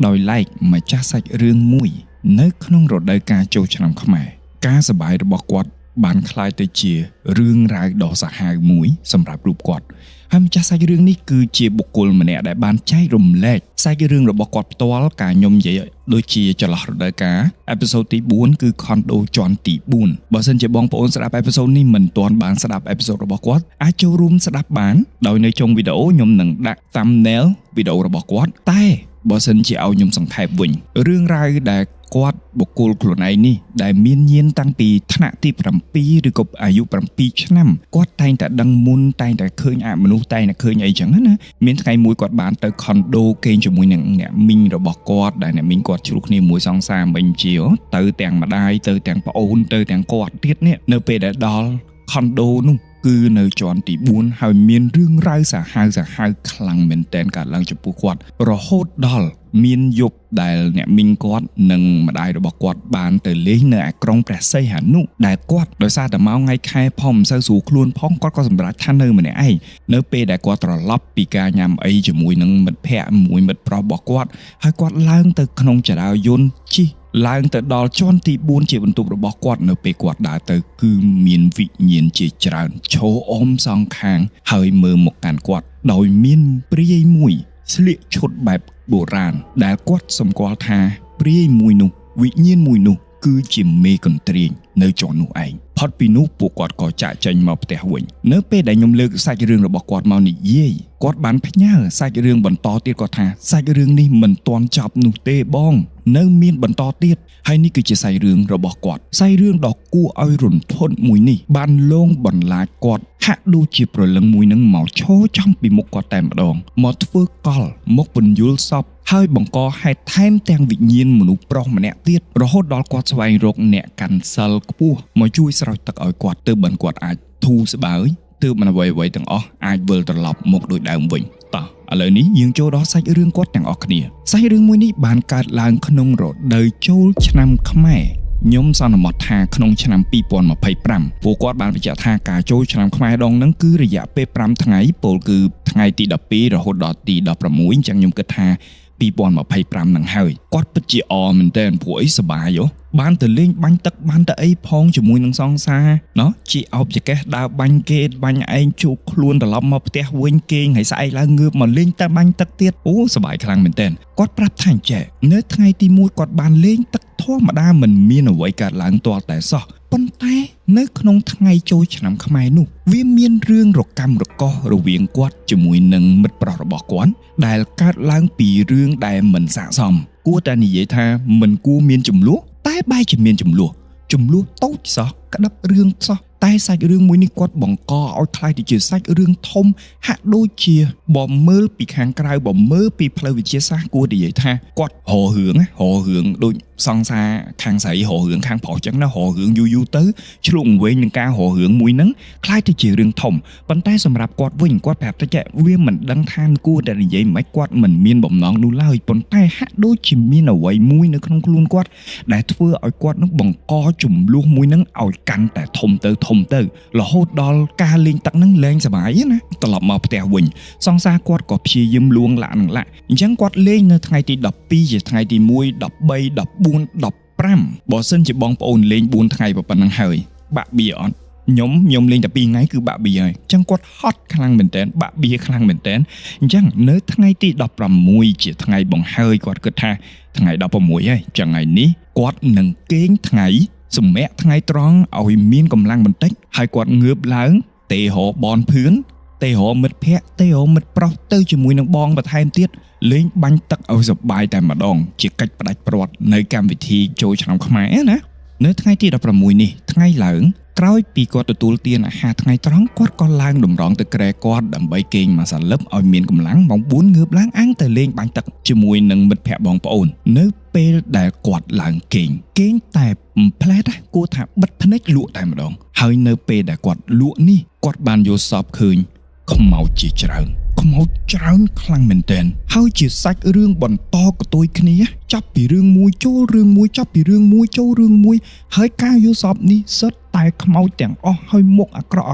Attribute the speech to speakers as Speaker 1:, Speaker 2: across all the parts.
Speaker 1: ដោយឡែកម្ចាស់សាច់រឿងមួយនៅក្នុងរដូវកាលចូលឆ្នាំខ្មែរការសប្បាយរបស់គាត់បានคล้ายទៅជារឿងរ៉ាវដ៏សាហាវមួយសម្រាប់រូបគាត់ហើយម្ចាស់សាច់រឿងនេះគឺជាបុគ្គលម្នាក់ដែលបានចែករំលែកសាច់រឿងរបស់គាត់ផ្ទាល់ការខ្ញុំនិយាយដូចជាចន្លោះរដូវកាលអេពីសូតទី4គឺខុនដូជាន់ទី4បើសិនជាបងប្អូនស្ដាប់អេពីសូតនេះមិនទាន់បានស្ដាប់អេពីសូតរបស់គាត់អាចចូលរួមស្ដាប់បានដោយនៅចុងវីដេអូខ្ញុំនឹងដាក់ thumbnail វីដេអូរបស់គាត់តែបើសិនជាឲ្យខ្ញុំសង្ខេបវិញរឿងរ៉ាវដែលគាត់បុគ្គលខ្លួនឯងនេះដែលមានញាណតាំងពីថ្នាក់ទី7ឬក៏អាយុ7ឆ្នាំគាត់តែងតែដឹងមុនតែងតែឃើញមនុស្សតែងតែឃើញអីចឹងណាមានថ្ងៃមួយគាត់បានទៅខុនដូគេងជាមួយនឹងអ្នកមីងរបស់គាត់ដែលអ្នកមីងគាត់ជ្រុះគ្នាមួយសង្សារមិញជាទៅទាំងម្ដាយទៅទាំងប្អូនទៅទាំងគាត់ទៀតនេះនៅពេលដែលដល់ខុនដូនោះគឺនៅជាន់ទី4ហើយមានរឿងរ៉ាវសាហាវខ្លាំងមែនទែនកើតឡើងចំពោះគាត់រហូតដល់មានយប់ដែលអ្នកមីងគាត់និងម្ដាយរបស់គាត់បានទៅលេងនៅឯក្រុងព្រះសីហនុដែលគាត់ដោយសារតែម៉ោងថ្ងៃខែផងមិនសូវស្រួលខ្លួនផងគាត់ក៏សម្រេចថានៅម្នាក់ឯងនៅពេលដែលគាត់ត្រឡប់ពីការញ៉ាំអីជាមួយនឹងមិត្តភ័ក្តិមួយមិត្តប្រុសរបស់គាត់ហើយគាត់ឡើងទៅក្នុងចរាយន្តជិះឡើងទៅដល់ជាន់ទី4ជាបន្ទប់របស់គាត់នៅពេលគាត់ដើរទៅគឺមានវិញ្ញាណជាច្រើនឈរអមសងខាងហើយមើលមកកាន់គាត់ដោយមានព្រាយមួយស្លៀកឈុតបែបបុរាណដែលគាត់សម្គាល់ថាព្រាយមួយនោះវិញ្ញាណមួយនោះគឺជាមេកន្ទ្រាញនៅជាន់នោះឯងផុតពីនោះពួកគាត់ក៏ចាក់ចេញមកផ្ទះវិញនៅពេលដែលខ្ញុំលើកសាច់រឿងរបស់គាត់មកនិយាយគាត់បានផ្ញើសាច់រឿងបន្តទៀតគាត់ថាសាច់រឿងនេះមិនទាន់ចប់នោះទេបងនៅមានបន្តទៀតហើយនេះគឺជាសាច់រឿងរបស់គាត់សាច់រឿងដ៏គួរឲ្យរន្ធត់មួយនេះបានលងបន្លាចគាត់ហាក់ដូចជាព្រលឹងមួយនឹងមកឈរចំពីមុខគាត់តែម្ដងមកធ្វើកលមកពន្យល់សពហើយបង្កហេតុថែមទាំងវិញ្ញាណមនុស្សប្រុសម្នាក់ទៀតរហូតដល់គាត់ស្វែងរកអ្នកកាន់សិលខ្ពស់មកជួយស្រោចទឹកឲ្យគាត់ទើបបានគាត់អាចធូរស្បើយទើបមិនអ្វីទាំងអស់អាចវិលត្រឡប់មកដូចដើមវិញតោះឥឡូវនេះយើងចូលដល់សាច់រឿងគាត់ទាំងអស់គ្នាសាច់រឿងមួយនេះបានកើតឡើងក្នុងរដូវចូលឆ្នាំខ្មែរខ្ញុំសន្មតថាក្នុងឆ្នាំ2025ពួកគាត់បានបញ្ជាក់ថាការចូលឆ្នាំខ្មែរដងហ្នឹងគឺរយៈពេល5ថ្ងៃពោលគឺថ្ងៃទី12រហូតដល់ទី16អញ្ចឹងខ្ញុំគិតថា2025នឹងហើយគាត់ពិតជាអមែនតើព្រោះអីសប្បាយហ៎បានទៅលេងបាញ់ទឹកបានទៅអីផងជាមួយនឹងសង្សារណោះជាអោបចកេះដើរបាញ់គេបាញ់ឯងជោគខ្លួនត្រឡប់មកផ្ទះវិញគេងហើយស្អែកឡើងងើបមកលេងតែបាញ់ទឹកទៀតអូសប្បាយខ្លាំងមែនតើគាត់ប្រាប់ថាអញ្ចឹងនៅថ្ងៃទី1គាត់បានលេងទឹកធម្មតាមិនមានអ្វីកើតឡើងទាល់តែសោះប៉ុន្តែនៅក្នុងថ្ងៃចូលឆ្នាំខ្មែរនោះវាមានរឿងរកម្មរកោសរវាងគាត់ជាមួយនឹងមិត្តប្រុសរបស់គាត់ដែលកើតឡើងពីរឿងដែលមិនស័ក្តិសមគួរតែនិយាយថាមិនគួរមានចំនួនតែបែរជាមានចំនួនតូចសោះក្តាប់រឿងសោះតែសាច់រឿងមួយនេះគាត់បង្កឲ្យខ្លាយទៅជាសាច់រឿងធំហាក់ដូចជាបើមើលពីខាងក្រៅបើមើលពីផ្លូវវិទ្យាសាស្ត្រគួរនិយាយថាគាត់រករឿងដូចសង្សារខាងស្រីរករឿងខាងប្រុសចឹងណារករឿងយូរទៅឆ្លុងវិញនឹងការរករឿងមួយហ្នឹងខ្លាយទៅជារឿងធំប៉ុន្តែសម្រាប់គាត់វិញគាត់ប្រាប់ថាវាមិនដឹងថាគួរតែនិយាយមិនគាត់មិនមានបំណងនោះឡើយប៉ុន្តែហាក់ដូចជាមានអ្វីមួយនៅក្នុងខ្លួនគាត់ដែលធ្វើឲ្យគាត់នឹងបង្កចំនួនមួយហ្នឹងឲ្យកាន់តែធំទៅរហូតដល់ការលេងទឹកហ្នឹងលែងសប្បាយណាត្រឡប់មកផ្ទះវិញសង្សារគាត់ក៏ព្យាយាមលួងលាក់អញ្ចឹងគាត់លេងនៅថ្ងៃទី12ជាថ្ងៃទី1 13 14 15បើសិនជាបងប្អូនលេង4ថ្ងៃប៉ុណ្ណឹងហើយបាក់បៀអត់ខ្ញុំលេងតែ2ថ្ងៃគឺបាក់បៀហើយអញ្ចឹងគាត់ហត់ខ្លាំងមែនតើបាក់បៀខ្លាំងមែនតើអញ្ចឹងនៅថ្ងៃទី16ជាថ្ងៃបង្ហើយគាត់គិតថាថ្ងៃ16ហើយអញ្ចឹងថ្ងៃនេះគាត់នឹងគេងថ្ងៃសម្រាកថ្ងៃត្រង់ឲ្យមានកម្លាំងបន្តិចហើយគាត់ងើបឡើងទេរកបនភឿនទេរកមិត្តភ័ក្តិទេរកមិត្តប្រុសទៅជាមួយនឹងបងបន្ថែមទៀតលេងបាញ់ទឹកឲ្យសប្បាយតែម្ដងជាកិច្ចផ្ដាច់ព្រាត់នៅកម្មវិធីចូលឆ្នាំខ្មែរណានៅថ្ងៃទី16នេះថ្ងៃឡើងក្រោយពីគាត់ទទួលទានអាហារថ្ងៃត្រង់គាត់ក៏ឡើងតម្រង់ទៅក្រែគាត់ដើម្បីគេងមួយសន្លឹបឲ្យមានកម្លាំងម៉ោង4ងើបឡើងអាំងទៅលេងបាញ់ទឹកជាមួយនឹងមិត្តភ័ក្តិបងប្អូននៅពេលដែលគាត់ឡើងគេងតែផ្លែតគួរថាបិទភ្នែកលក់តែម្ដងហើយនៅពេលដែលគាត់លក់នេះគាត់បានយល់សពឃើញខ្មោចជាច្រើនខ្លាំងមែនទែនហើយជាសាច់រឿងបន្តកតុយគ្នា ចាប់ពីរឿងមួយចូលរឿងមួយចាប់ពីរឿងមួយចូលរឿងមួយហើយការយល់សពនេះសិតតែខ្មោចទាំងអស់ហើយមុខអាក្រក់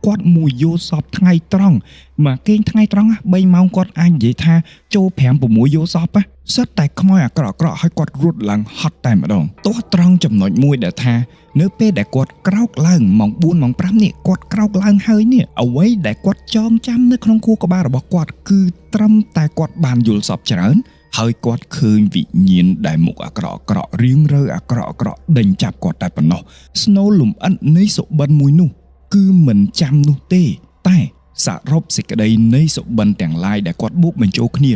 Speaker 1: គាត់មួយយល់សពថ្ងៃត្រង់មកគេងថ្ងៃត្រង់3ម៉ោងគាត់អាចនិយាយថាចូល5 6យល់សពសិតតែខ្មោចអាក្រក់ហើយគាត់រត់ឡើងហត់តែម្ដងទោះត្រង់ចំណុចមួយដែលថានៅពេលដែលគាត់ក្រោកឡើងម៉ោង4ម៉ោង5នេះគាត់ក្រោកឡើងហើយនេះអ្វីដែលគាត់ចងចាំនៅក្នុងខួរក្បាលរបស់គាត់គឺត្រឹមតែគាត់បានយល់សពច្រើនហើយគាត់ឃើញវិញ្ញាណដែលមុខអាក្រក់រៀងរើអាក្រក់ដេញចាប់គាត់តែប៉ុណ្ណោះស្នូលលំអិតនៃសុបិនមួយនោះគឺមិនចាំនោះទេតែសរុបសេចក្តីនៃសុបិនទាំងឡាយដែលគាត់បូកបញ្ចូលគ្នា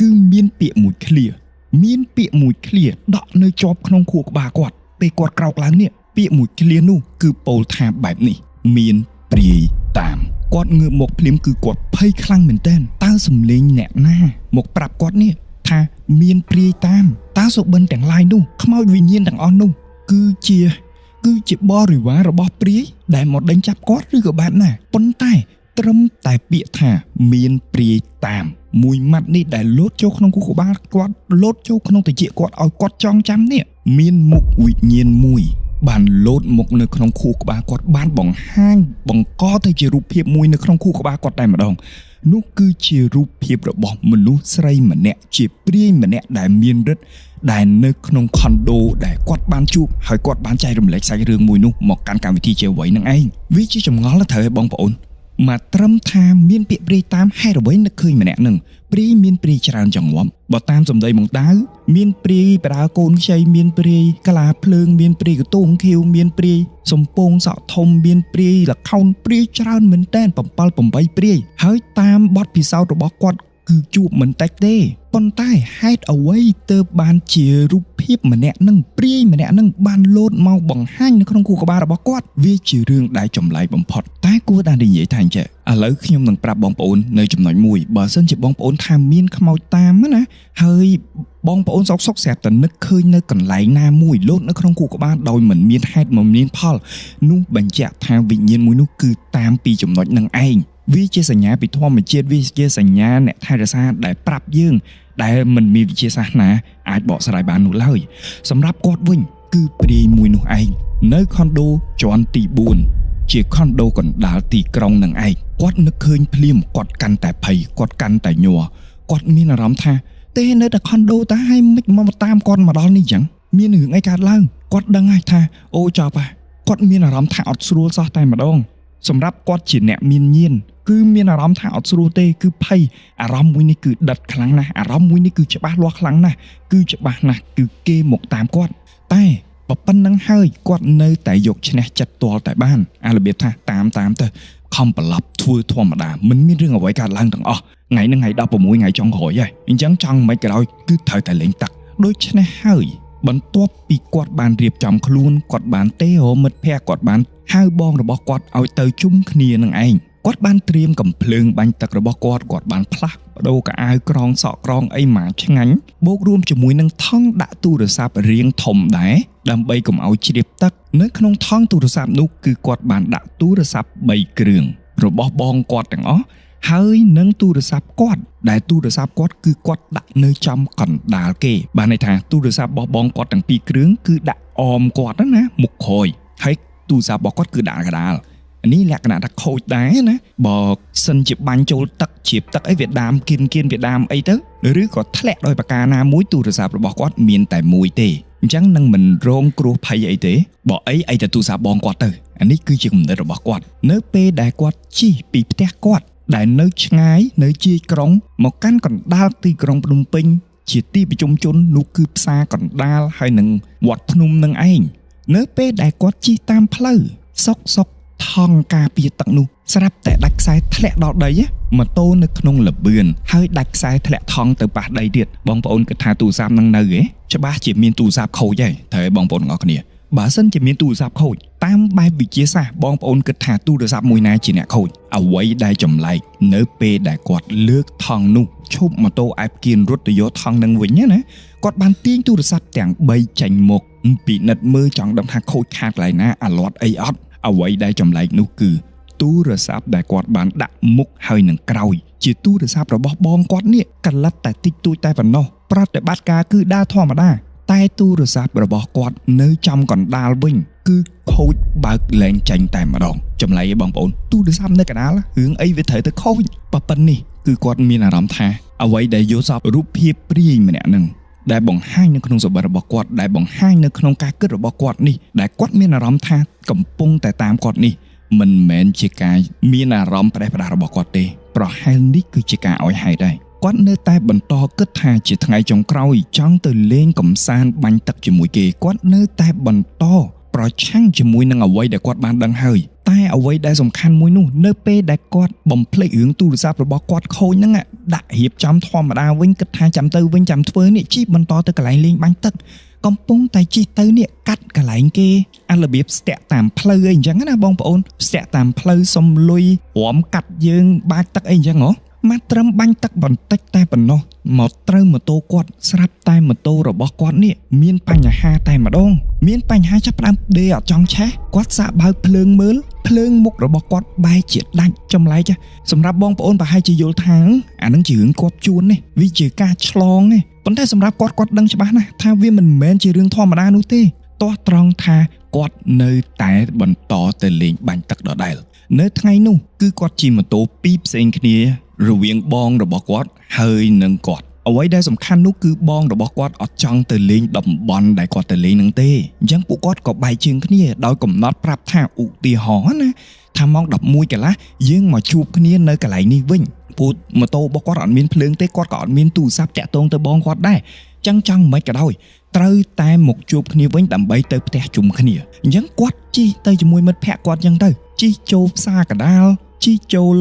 Speaker 1: គឺមានពាក្យមួយឃ្លាដក់នៅជាប់ក្នុងខួរក្បាលគាត់ពេលគាត់ក្រោកឡើងនេះពាក្យមួយឃ្លានោះគឺពោលថាបែបនេះមានព្រាយតាមគាត់ងើបមកភ្លាមគឺគាត់ភ័យខ្លាំងមែនទែនតើសំលេងអ្នកណាមកប្រាប់គាត់នេះថាមានព្រាយតាមតើសុបិនទាំងឡាយនោះខ្មោចវិញ្ញាណទាំងអស់នោះគឺជាបរិវាររបស់ព្រាយដែលមកដេញចាប់គាត់ឬក៏បែបណាប៉ុន្តែត្រឹមតែពាក្យថាមានព្រាយតាមមួយម៉ាត់នេះដែលលោតចូលក្នុងខួរក្បាលគាត់លោតចូលក្នុងត្រចៀកគាត់ឲ្យគាត់ចងចាំនេះមានមុខវិញ្ញាណមួយបានលោតមកនៅក្នុងខួរក្បាលគាត់បានបង្ហាញបង្កទៅជារូបភាពមួយនៅក្នុងខួរក្បាលគាត់តែម្ដងនោះគឺជារូបភាពរបស់មនុស្សស្រីម្នាក់ជាព្រាយម្នាក់ដែលមានឫទ្ធិដែលនៅក្នុងខុនដូដែលគាត់បានជួបហើយគាត់បានចែករំលែកសាច់រឿងមួយនោះមកកាន់កម្មវិធីជាអ្វីនឹងឯងវាជាចម្ងល់ទៅហើយបងប្អូនមកត្រឹមថាមានពាក្យព្រាយតាមហេតុអ្វីនឹកឃើញម្នាក់នឹងព្រាយមានព្រាយច្រើនចង្អប់បើតាមសម្ដីមកដាវមានព្រាយបដាកូនខ្ចីមានព្រាយកលាភ្លើងមានព្រាយកតួងខៀវមានព្រាយសំពងសក់ធំមានព្រាយលខោនព្រាយច្រើនមែនតែន7 8ព្រាយហើយតាមបទពិសោធន៍របស់គាត់គឺជួបមិនតិចទេប៉ុន្តែហេតុអ្វីទើបបានជារូបភាពម្នាក់នឹងព្រាយម្នាក់នឹងបានលោតមកបង្ហាញនៅក្នុងខួរក្បាលរបស់គាត់វាជារឿងដែលចម្លែកបំផុតតែគួរតែនិយាយថាអញ្ចឹងឥឡូវខ្ញុំនឹងប្រាប់បងប្អូននៅចំណុចមួយបើសិនជាបងប្អូនថាមានខ្មោចតាមណាហើយបងប្អូនសុកស្រាប់តែនឹកឃើញនៅកន្លែងណាមួយលោតនៅក្នុងខួរក្បាលដោយមិនមានហេតុមិនមានផលនោះបញ្ជាក់ថាវិញ្ញាណមួយនោះគឺតាមពីចំណុចនឹងឯងវាជាសញ្ញាពីធម្មជាតិវាជាសញ្ញាអ្នកថែរក្សាដែលប្រាប់យើងដែលមិនមានវិទ្យាសាស្ត្រណាអាចបកស្រាយបាននោះឡើយសម្រាប់គាត់វិញគឺព្រាយមួយនោះឯងនៅខុនដូជាន់ទី4ជាខុនដូកណ្ដាលទីក្រុងនឹងឯងគាត់នឹកឃើញភ្លាមគាត់កាន់តែភ័យគាត់កាន់តែញ័រគាត់មានអារម្មណ៍ថាទេនៅតែខុនដូតាឲ្យមិនមកតាមគាត់មកដល់នេះចឹងមានរឿងអីកើតឡើងគាត់ដឹងហើយថាអូចប់ហើយគាត់មានអារម្មណ៍ថាអត់ស្រួលសោះតែម្ដងសម្រាប់គាត់ជាអ្នកមានញៀនគឺមានអារម្មណ៍ថាអត់ស្រួលទេគឺភ័យអារម្មណ៍មួយនេះគឺដិតខ្លាំងណាស់អារម្មណ៍មួយនេះគឺច្បាស់លាស់ខ្លាំងណាស់គឺច្បាស់ណាស់គឺគេមកតាមគាត់តែប៉ុណ្្នឹងហើយគាត់នៅតែយកឈ្នះចិត្តទាល់តែបានអារបៀបថាតាមទៅខំប្រឡប់ធ្វើធម្មតាមិនមានរឿងអ្វីកើតឡើងទាំងអស់ថ្ងៃហ្នឹងថ្ងៃ16ថ្ងៃចុងក្រោយហើយអញ្ចឹងចង់មិនក៏ដោយគឺត្រូវតែលេងទឹកដូច្នេះហើយបន្ទាប់ពីគាត់បានរៀបចំខ្លួនគាត់បានទេរមិត្តភ័ក្តិគាត់បានហៅបងរបស់គាត់ឲ្យទៅជុំគ្នានឹងឯងគាត់បានត្រៀមកំភ្លើងបាញ់ទឹករបស់គាត់បានផ្លាស់បដូរកៅអៅក្រងសក់ក្រងអីមកឆ្ងាញ់បូករួមជាមួយនឹងថង់ដាក់ទូរស័ព្ទរៀងធំដែរដើម្បីកុំឲ្យជ្រាបទឹកនៅក្នុងថង់ទូរស័ព្ទនោះគឺគាត់បានដាក់ទូរស័ព្ទ3គ្រឿងរបស់បងគាត់ទាំងអស់ហើយនឹងទូរស័ព្ទគាត់ដែលទូរស័ព្ទគាត់គឺគាត់ដាក់នៅចំកណ្ដាលគេបានន័យថាទូរស័ព្ទរបស់បងគាត់ទាំង2គ្រឿងគឺដាក់អមគាត់ណាមុខក្រោយហើយទូរស័ព្ទរបស់គាត់គឺដាក់កណ្ដាលនេះលក្ខណៈថាខូចដែរណាបើសិនជាបាញ់ចូលទឹកជ្រាបទឹកអីវាដាមគៀនវាដាមអីទៅឬក៏ធ្លាក់ដោយប្រការណាមួយទូរស័ព្ទរបស់គាត់មានតែមួយទេអញ្ចឹងនឹងមិនរងគ្រោះភ័យអីទេបើអីទៅទូរស័ព្ទបងគាត់ទៅអានេះគឺជាគំនិតរបស់គាត់នៅពេលដែលគាត់ជិះពីផ្ទះគាត់ដែលនៅឆ្ងាយនៅជាយក្រុងមកកាន់កណ្ដាលទីក្រុងភ្នំពេញជាទីប្រជុំជននោះគឺផ្សារកណ្ដាលហើយនឹងវត្តភ្នំនឹងឯងនៅពេលដែលគាត់ជិះតាមផ្លូវសុកថង់ការពារទឹកនោះស្រាប់តែដាច់ខ្សែធ្លាក់ដល់ដីម៉ូតូនៅក្នុងលបឿនហើយដាច់ខ្សែធ្លាក់ថង់ទៅប៉ះដីទៀតបងប្អូនគិតថាទូរស័ព្ទនឹងនៅទេច្បាស់ជាមានទូរស័ព្ទខូចហើយត្រូវឲ្យបងប្អូនទាំងអស់គ្នាបើសិនជាមានទូរស័ព្ទខូចតាមបែបវិទ្យាសាស្ត្របងប្អូនគិតថាទូរស័ព្ទមួយណាជាអ្នកខូចអ្វីដែលចម្លែកនៅពេលដែលគាត់លើកថង់នោះឈប់ម៉ូតូអែបគៀនរត់ទៅយកថង់នឹងវិញណាគាត់បានទាញទូរស័ព្ទទាំង3ចេញមកពិនិត្យមើលចង់ដឹងថាខូចខាតកន្លែងណាអាលាត់អីអត់អ្វីដែលចម្លែកនោះគឺទូរស័ព្ទដែលគាត់បានដាក់មុខហើយនឹងក្រោយជាទូរស័ព្ទរបស់បងគាត់នេះកលិតតែតិចតួចតែប៉ុណ្ណោះ ប្រតិបត្តិការគឺដើរធម្មតាតែទូរស័ព្ទរបស់គាត់នៅចំកណ្ដាលវិញគឺខូចបើកលែងចាញ់តែម្ដងចម្លែកឯងបងប្អូនទូរស័ព្ទនៅកណ្ដាលរឿងអីវាត្រូវទៅខូចប៉ុណ្នេះគឺគាត់មានអារម្មណ៍ថាអ្វីដែលយកសពរូបភាពព្រាយម្នាក់នឹងដែលបង្ហាញនៅក្នុងសម្បត្តិរបស់គាត់ដែលបង្ហាញនៅក្នុងការគិតរបស់គាត់នេះដែលគាត់មានអារម្មណ៍ថាកំពុងតែតាមគាត់នេះមិនមែនជាការមានអារម្មណ៍ផ្ដេសផ្ដាសរបស់គាត់ទេប្រហែលនេះគឺជាការឲ្យហេតុដែរគាត់នៅតែបន្តគិតថាជាថ្ងៃចុងក្រោយចង់ទៅលេងកំសាន្តបាញ់ទឹកជាមួយគេគាត់នៅតែបន្តប្រឆាំងជាមួយនឹងអ្វីដែលគាត់បានដឹងហើយតែអ្វីដែលសំខាន់មួយនោះនៅពេលដែលគាត់បំភ្លេចរឿងទូរស័ព្ទរបស់គាត់ខូចហ្នឹងដាក់រៀបចំធម្មតាវិញគិតថាចាំទៅវិញចាំធ្វើនេះជិះបន្តទៅកន្លែងលេងបាញ់ទឹកកំពុងតែជិះទៅនេះកាត់កន្លែងគេអារបៀបស្ទាក់តាមផ្លូវអីអញ្ចឹងណាបងប្អូនស្ទាក់តាមផ្លូវសុំលុយរំកាត់យើងបាចទឹកអីអញ្ចឹងហ៎មកត្រឹមបាញ់ទឹកបន្តិចតែប៉ុណ្ណោះមកត្រូវម៉ូតូគាត់ស្រាប់តែម៉ូតូរបស់គាត់នេះមានបញ្ហាតែម្ដងមានបញ្ហាចាប់ផ្ដើមដេអត់ចង់ឆេះគាត់សាកបើកភ្លើងមើលភ្លើងមុខរបស់គាត់បែរជាដាច់ចម្លែកសម្រាប់បងប្អូនប្រហែលជាយល់ថាអានឹងជារឿងគាត់ជួននេះវាជាការឆ្លងទេប៉ុន្តែសម្រាប់គាត់ដឹងច្បាស់ណាស់ថាវាមិនមែនជារឿងធម្មតានោះទេទាស់ត្រង់ថាគាត់នៅតែបន្តទៅលេងបាញ់ទឹកដដែលនៅថ្ងៃនោះគឺគាត់ជិះម៉ូតូពីរផ្សេងគ្នារវាងបងរបស់គាត់ហើយនឹងគាត់អ្វីដែលសំខាន់នោះគឺបងរបស់គាត់អត់ចង់ទៅលេងតំបន់ដែលគាត់ទៅលេងនឹងទេអញ្ចឹងពួកគាត់ក៏បែកជើងគ្នាដោយកំណត់ប្រាប់ថាឧទាហរណ៍ណាថាម៉ោង 11 កន្លះយើងមកជួបគ្នានៅកន្លែងនេះវិញព្រោះម៉ូតូរបស់គាត់អត់មានភ្លើងទេគាត់ក៏អត់មានទូរស័ព្ទតាក់ទងទៅបងគាត់ដែរអញ្ចឹងចង់មិនក៏ដោយត្រូវតែមកជួបគ្នាវិញដើម្បីទៅផ្ទះជុំគ្នាអញ្ចឹងគាត់ជិះទៅជាមួយមិត្តភ័ក្តិគាត់អញ្ចឹងទៅជិះចូលផ្សារកដាលជិះចូល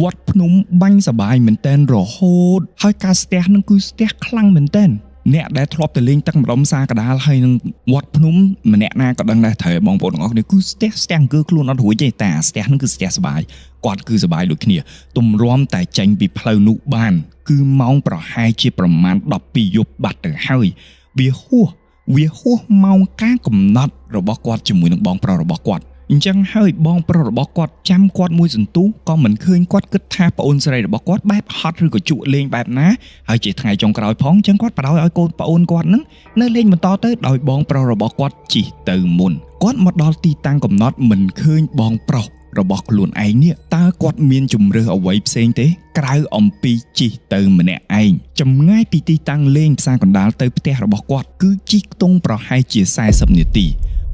Speaker 1: វត្តភ្នំបាញ់សបាយមែនតែនរហូតហើយការស្ទះនឹងគឺស្ទះខ្លាំងមែនតែនអ្នកដែលធ្លាប់ទៅលេងទឹកម្ដុំផ្សារកដាលហើយនឹងវត្តភ្នំម្នាក់ណាក៏ដឹងដែរត្រូវបងប្អូនទាំងអស់គ្នាគឺស្ទះអង្គើខ្លួនអត់រួចទេតែស្ទះនឹងគឺស្ទះសបាយគាត់គឺសបាយដូចគ្នាទម្រាំតែចេញពីផ្លូវនោះបានគឺម៉ោងប្រហែលជាប្រមាណ12យប់បាត់ទៅហើយវាហួសម៉ោងការកំណត់របស់គាត់ជាមួយនឹងបងប្រុសរបស់គាត់អញ្ចឹងហើយបងប្រុសរបស់គាត់ចាំគាត់មួយសន្ទុះក៏មិនឃើញគាត់គិតថាប្អូនស្រីរបស់គាត់បែបហត់ឬក៏ជក់លេងបែបណាហើយជាថ្ងៃចុងក្រោយផងអញ្ចឹងគាត់បដ ாய் ឲ្យកូនប្អូនគាត់នឹងនៅលេងបន្តទៅដោយបងប្រុសរបស់គាត់ជិះទៅមុនគាត់មកដល់ទីតាំងកំណត់មិនឃើញបងប្រុសរបស់ខ្លួនឯងនេះតើគាត់មានជំរឿសអ្វីផ្សេងទេក្រៅអំពីជិះទៅម្នាក់ឯងចម្ងាយពីទីតាំងលេងផ្សារកណ្ដាលទៅផ្ទះរបស់គាត់គឺជិះខ្ទង់ប្រហែលជា40នាទី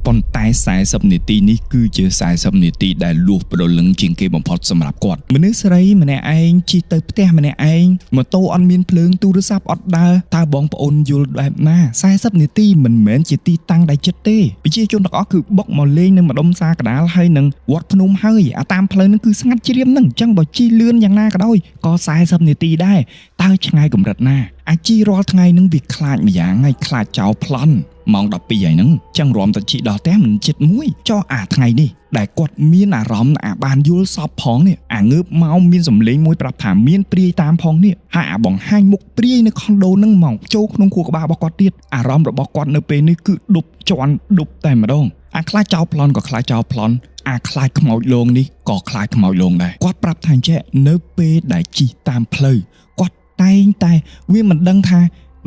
Speaker 1: ប៉ុន្តែ40នាទីនេះគឺជា40នាទីដែលលួសប្រលឹងជាងគេបំផុតសម្រាប់គាត់មនុស្សស្រីម្នាក់ឯងជិះទៅផ្ទះម្នាក់ឯងម៉ូតូអត់មានភ្លើងទូរស័ព្ទអត់ដើរតើបងប្អូនយល់បែបណា40នាទីមិនមែនជាទីតាំងដែលចិត្តទេប្រជាជនទាំងអស់គឺបុកមកលេងនៅម្ដុំផ្សារកណ្ដាលហើយនឹងវត្តភ្នំហើយអាតាមផ្លូវហ្នឹងគឺស្ងាត់ជ្រាបហ្នឹងអញ្ចឹងបើជិះលឿនយ៉ាងណាក៏ដោយក៏40នាទីដែរតើឆ្ងាយកម្រិតណាអាជីរាល់ថ្ងៃហ្នឹងវាខ្លាចម្យ៉ាងហើយខ្លាចចោលប្លន់ម៉ោង 12 ហើយហ្នឹងចឹងរំតែជីដល់ផ្ទះមិនចិត្តមួយចោះអាថ្ងៃនេះដែលគាត់មានអារម្មណ៍បានយល់សពផងនេះអាងើបមកមានសម្លេងមួយប្រាប់ថាមានព្រាយតាមផងនេះហើយអាបង្ហាញមុខព្រាយនៅខុនដូហ្នឹងមកចូលក្នុងខួរក្បាលរបស់គាត់ទៀតអារម្មណ៍របស់គាត់នៅពេលនេះគឺដប់ជន់ដប់តែម្ដងអាខ្លាចចោលប្លន់ក៏ខ្លាចចោលប្លន់អាខ្លាចខ្មោចលងនេះក៏ខ្លាចខ្មោចលងដែរគាត់ប្រាប់ថាអញ្ចឹងនៅពេលដែលជិះតាមផ្លូវគាត់តែងតែវាមិនដឹងថា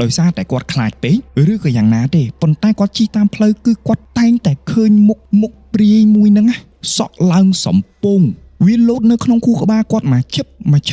Speaker 1: ដោយសារតែគាត់ខ្លាចពេកឬក៏យ៉ាងណាទេប៉ុន្តែគាត់ជិះតាមផ្លូវគឺគាត់តែងតែឃើញមុខព្រាយមួយហ្នឹងសក់ឡើងសំពងវាលោតនៅក្នុងខួរក្បាលគាត់មកឈឹ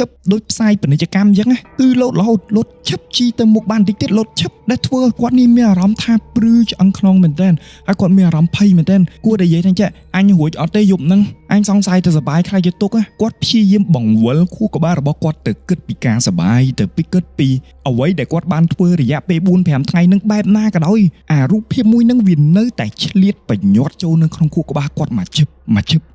Speaker 1: បដូចផ្សាយពាណិជ្ជកម្មអញ្ចឹងគឺលោតរហូតលោតឈឹបជីទៅមុខបានតិចទៀតលោតឈឹបដែលធ្វើឲ្យគាត់នេះមានអារម្មណ៍ថាព្រឺឆ្អឹងខ្នងមែនទែនហើយគាត់មានអារម្មណ៍ភ័យមែនទែនគួរតែនិយាយថាចេះអញរួចអត់ទេយប់ហ្នឹងអញសង្ស័យទៅសបាយខ្លាចជាទុកគាត់ព្យាយាមបង្វិលខួរក្បាលរបស់គាត់ទៅគិតពីការសបាយទៅគិតពីអ្វីដែលគាត់បានធ្វើរយៈពេល 4-5 ថ្ងៃនឹងបែបណាក៏ដោយអារូបភាពមួយនឹងវានៅតែឆ្លៀតបញ្ញត់ចូលនៅក្នុងខួរក្បាលគាត់មកឈឹប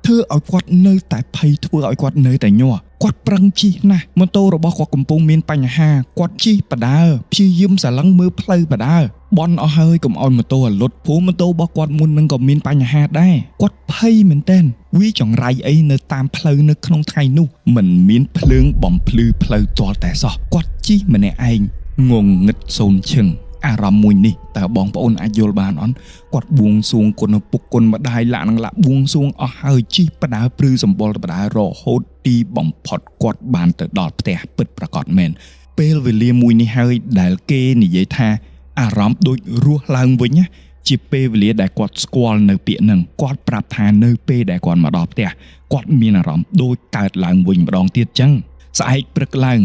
Speaker 1: ធ្វើឲ្យគាត់នៅតែភ័យធ្វើឲ្យគាត់នៅតែញ័រគាត់ប្រឹងជិះណាស់ម៉ូតូរបស់គាត់កំពុងមានបញ្ហាគាត់ជិះបដាព្យាយាមសឡឹងមើលផ្លូវបដាបន់អស់ហើយកុំឲ្យម៉ូតូរលត់ព្រោះម៉ូតូរបស់គាត់មុននឹងក៏មានបញ្ហាដែរគាត់ភ័យមែនទែនវាចង្រៃអីនៅតាមផ្លូវនៅក្នុងថ្ងៃនោះមិនមានភ្លើងបំភ្លឺផ្លូវទាល់តែសោះគាត់ជិះម្នាក់ឯងងងឹតសូនឈឹងអារម្មណ៍មួយនេះតើបងប្អូនអាចយល់បានអត់គាត់បួងសួងគុណពុកគុណម្ដាយលាក់នឹងលាក់បួងសួងអស់ហើយជិះបដាព្រឺសម្បុរបដារហូតទីបំផុតគាត់បានទៅដល់ផ្ទះពិតប្រាកដមែន ពេលវេលាមួយនេះហើយដែលគេនិយាយថាអារម្មណ៍ដូចរស់ឡើងវិញណាជាពេលវេលាដែលគាត់ស្គាល់នៅពាក្យហ្នឹងគាត់ប្រាប់ថានៅពេលដែលគាត់មកដល់ផ្ទះគាត់មានអារម្មណ៍ដូចកើតឡើងវិញម្ដងទៀតចឹងស្អែកព្រឹកឡើង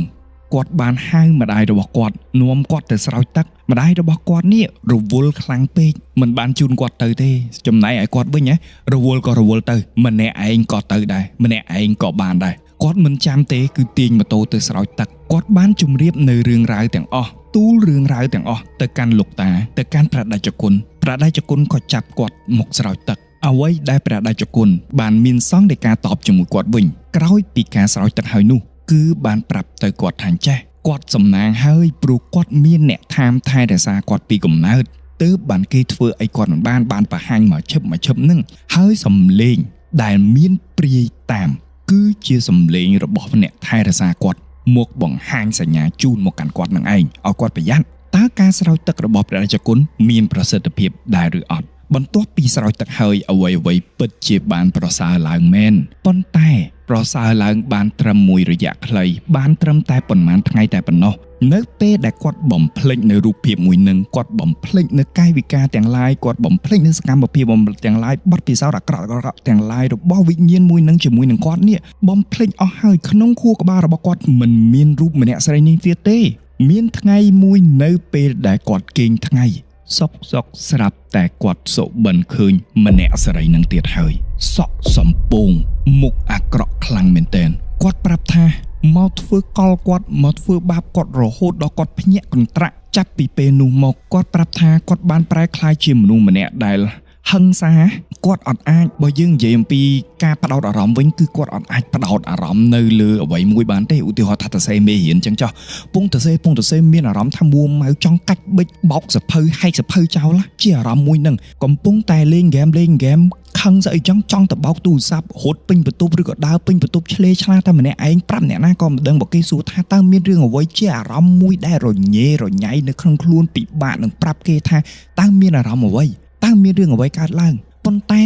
Speaker 1: គាត់បានហៅម្ដាយរបស់គាត់នាំគាត់ទៅស្រោចទឹកម្ដាយរបស់គាត់នេះរវល់ខ្លាំងពេកមិនបានជូនគាត់ទៅទេចំណែកឲ្យគាត់វិញរវល់ក៏រវល់ទៅម្នាក់ឯងក៏ទៅដែរម្នាក់ឯងក៏បានដែរគាត់មិនចាំទេគឺទាញម៉ូតូទៅស្រោចទឹកគាត់បានជម្រាបនៅរឿងរ៉ាវទាំងអស់ទូលរឿងរ៉ាវទាំងអស់ទៅកាន់លោកតាទៅកាន់ព្រះតេជគុណព្រះតេជគុណក៏ចាប់គាត់មកស្រោចទឹកអ្វីដែលព្រះតេជគុណបានមានសង្ឃដីកាតបជាមួយគាត់វិញក្រោយពីការស្រោចទឹកហើយនោះគឺបានប្រាប់ទៅគាត់ថាចេះគាត់សំណាងហើយព្រោះគាត់មានអ្នកថែរក្សាគាត់ពីកំណើតទើបបានគេធ្វើឲ្យគាត់មិនបានបង្ហាញមកឈឹបនឹងហើយសំលេងដែលមានព្រាយតាមគឺជាសំលេងរបស់អ្នកថែរក្សាគាត់មកបង្ហាញសញ្ញាជូនមកកាន់គាត់នឹងឯងឲ្យគាត់ប្រយ័ត្នតើការស្រោចទឹករបស់ព្រះរាជគុណមានប្រសិទ្ធភាពដែរឬអត់បន្ទាប់ពីស្រោចទឹកហើយអ្វីពិតជាបានប្រសើរឡើងមែនប៉ុន្តែប្រសើរឡើងបានត្រឹមមួយរយៈខ្លីបានត្រឹមតែប៉ុន្មានថ្ងៃតែប៉ុណ្ណោះនៅពេលដែលគាត់បំភ្លេចនៅរូបភាពមួយនឹងគាត់បំភ្លេចនៅកាយវិការទាំងឡាយគាត់បំភ្លេចនៅសកម្មភាពទាំងឡាយបទពិសោធន៍អាក្រក់ទាំងឡាយរបស់វិញ្ញាណមួយនឹងជាមួយនឹងគាត់នេះបំភ្លេចអស់ហើយក្នុងខួរក្បាលរបស់គាត់មិនមានរូបម្នាក់ស្រីនេះទៀតទេមានថ្ងៃមួយនៅពេលដែលគាត់គេងថ្ងៃសុកស្រាប់តែគាត់សុបិនឃើញម្នាក់ស្រីនឹងទៀតហើយសក់សំពងមុខអាក្រក់ខ្លាំងមែនទែនគាត់ប្រាប់ថាមកធ្វើកលគាត់មកធ្វើបាបគាត់រហូតដល់គាត់ភ្ញាក់កន្ត្រាក់ចាប់ពីពេលនោះមកគាត់ប្រាប់ថាគាត់បានប្រែក្លាយជាមនុស្សម្នាក់ដែលហឹង្សាគាត់អត់អាចបើយើងនិយាយអំពីការបដោតអារម្មណ៍វិញគឺគាត់អត់អាចបដោតអារម្មណ៍នៅលើអ្វីមួយបានទេឧទាហរណ៍ថាតសេមេរៀនចឹងចោះពងតសេមានអារម្មណ៍ថាមួម៉ៅចង់កាច់បិចបោកសភៅហែកសភៅចោលជាអារម្មណ៍មួយនឹងកំពុងតែលេងហ្គេមខឹងស្អីចឹងចង់ទៅបោកទូរស័ព្ទរត់ពេញបន្ទប់ឬក៏ដើរពេញបន្ទប់ឆ្លេឆ្លាតែម្នាក់ឯងប្រាប់អ្នកណាក៏មិនដឹងបើគេសួរថាតើមានរឿងអ្វីជាអារម្មណ៍មួយដែលរញ៉េរញ៉ៃនៅក្នុងខ្លួនពិបាកនឹងប្រាប់គេថាតើមានអារម្មណ៍អ្វីតើមានរឿងអ្វីកើតឡើងប៉ុន្តែ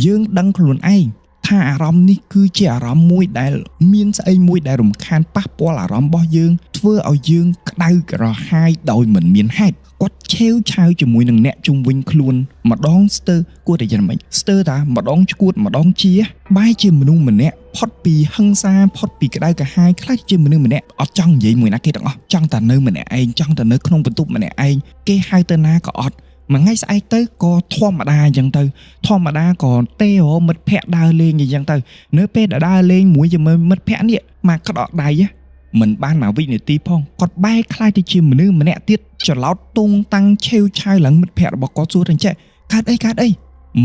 Speaker 1: យើងដឹងខ្លួនឯងថាអារម្មណ៍នេះគឺជាអារម្មណ៍មួយដែលមានស្អីមួយដែលរំខានប៉ះពាល់អារម្មណ៍របស់យើងធ្វើឲ្យយើងក្តៅក្រហាយដោយមិនមានហេតុគាត់ឆេវឆាវជាមួយនឹងអ្នកជុំវិញខ្លួនម្ដងស្ទើគួរតែយ៉ាងម៉េចស្ទើតែម្ដងឈួតម្ដងជាបែរជាមនុស្សម្នាក់ផុតពីហិង្សាផុតពីក្តៅក្រហាយខ្លះជាមនុស្សម្នាក់អត់ចង់និយាយមួយណាគេទាំងអស់ចង់តែនៅម្នាក់ឯងចង់តែនៅក្នុងបន្ទប់ម្នាក់ឯងគេហៅទៅណាក៏អត់មួយថ្ងៃស្អែកទៅក៏ធម្មតាអញ្ចឹងទៅធម្មតាក៏ទេមិត្តភ័ក្ដិដើរលេងអញ្ចឹងទៅនៅពេលដែលដើរលេងមួយជាមួយមិត្តភ័ក្ដិនេះមកក្តោកដៃមិនបានមកវិនាទីផងគាត់បែរខ្លាយទៅជាមនុស្សម្នាក់ទៀតច្រឡោតទងតាំងឆេវឆាវឡើងមិត្តភ័ក្ដិរបស់គាត់សួរតែចេះកើតអី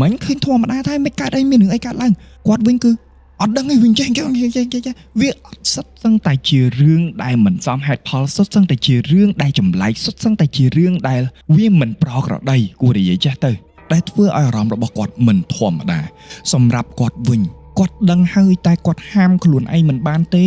Speaker 1: មិនឃើញធម្មតាតែមិនកើតអីមានរឿងអីកើតឡើងគាត់វិញគឺអត់ដឹងអីវិញចេះវាអត់សិតសឹងតែជារឿងដែលមិនសមហេតុផលសុទ្ធសឹងតែជារឿងដែលចម្លែកសុទ្ធសឹងតែជារឿងដែលវាមិនប្រក្រតីគួរនិយាយចេះទៅដែលធ្វើឲ្យអារម្មណ៍របស់គាត់មិនធម្មតាសម្រាប់គាត់វិញគាត់ដឹងហើយតែគាត់ហាមខ្លួនឯងមិនបានទេ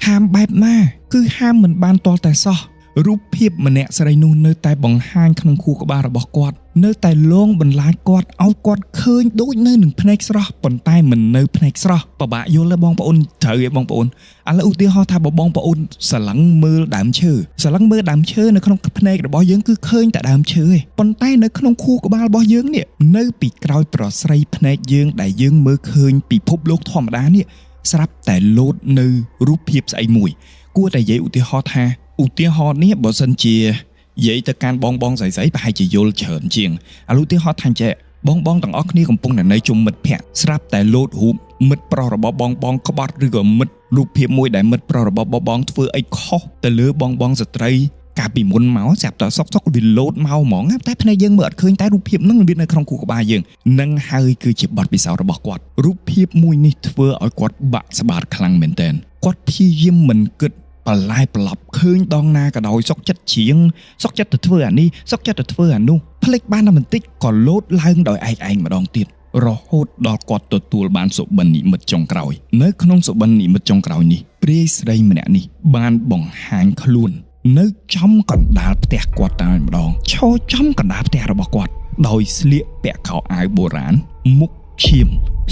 Speaker 1: ហាមបែបណាគឺហាមមិនបានទាល់តែសោះរូបភាពម្នាក់ស្រីនោះនៅតែបង្ហាញក្នុងខួរក្បាលរបស់គាត់នៅតែលងបន្លាចគាត់ឲ្យគាត់ឃើញដូចនៅនឹងភ្នែកស្រស់ប៉ុន្តែមិននៅភ្នែកស្រស់ពិបាកយល់ទេបងប្អូនត្រូវទេបងប្អូនឥឡូវឧទាហរណ៍ថាបងប្អូនស្រឡឹងមើលដើមឈើនៅក្នុងភ្នែករបស់យើងគឺឃើញតែដើមឈើឯងប៉ុន្តែនៅក្នុងខួរក្បាលរបស់យើងនេះនៅពីក្រោយប្រស្រីភ្នែកយើងដែលយើងមើលឃើញពិភពលោកធម្មតានេះស្រាប់តែលោតនៅរូបភាពស្អីមួយគួរតែនិយាយឧទាហរណ៍ថាឧទាហរណ៍នេះបើសិនជានិយាយទៅកាន់បងស្រីប្រហែលជាយល់ច្រើនជាងឥឡូវឧទាហរណ៍ថាចេះបងទាំងអស់គ្នាកំពុងតែនៅជុំមិត្តភ័ក្តិស្រាប់តែលោតរូបមិត្តប្រុសរបស់បងក្បត់ឬក៏មិត្តរូបភាពមួយដែលមិត្តប្រុសរបស់បងធ្វើអីខុសទៅលើបងស្ត្រីកាលពីមុនមកស្រាប់តែសុកវាលោតមកហ្មងតែភ្នែកយើងមើលអត់ឃើញតែរូបភាពហ្នឹងវានៅក្នុងខួរក្បាលយើងនឹងហើយគឺជាបទពិសោធន៍របស់គាត់រូបភាពមួយនេះធ្វើឲ្យគាត់បាក់ស្បាតខ្លាំងមែនទែនគាត់ព្យាយាមមិនគិតបន្លែប្រឡប់ឃើញដងណាក៏ដោយសុកចិត្តជាងសុកចិត្តទៅធ្វើអានេះសុកចិត្តទៅធ្វើអានោះភ្លេចបានតែបន្តិចក៏លោតឡើងដោយឯងម្ដងទៀតរហូតដល់គាត់ទទួលបានសុបិននិមិត្តចុងក្រោយនៅក្នុងសុបិននិមិត្តចុងក្រោយនេះព្រាយស្រីម្នាក់នេះបានបង្ហាញខ្លួននៅចំកណ្ដាលផ្ទះគាត់តែម្ដងឈរចំកណ្ដាលផ្ទះរបស់គាត់ដោយស្លៀកពាក់ខោអាវបុរាណមុខឈាម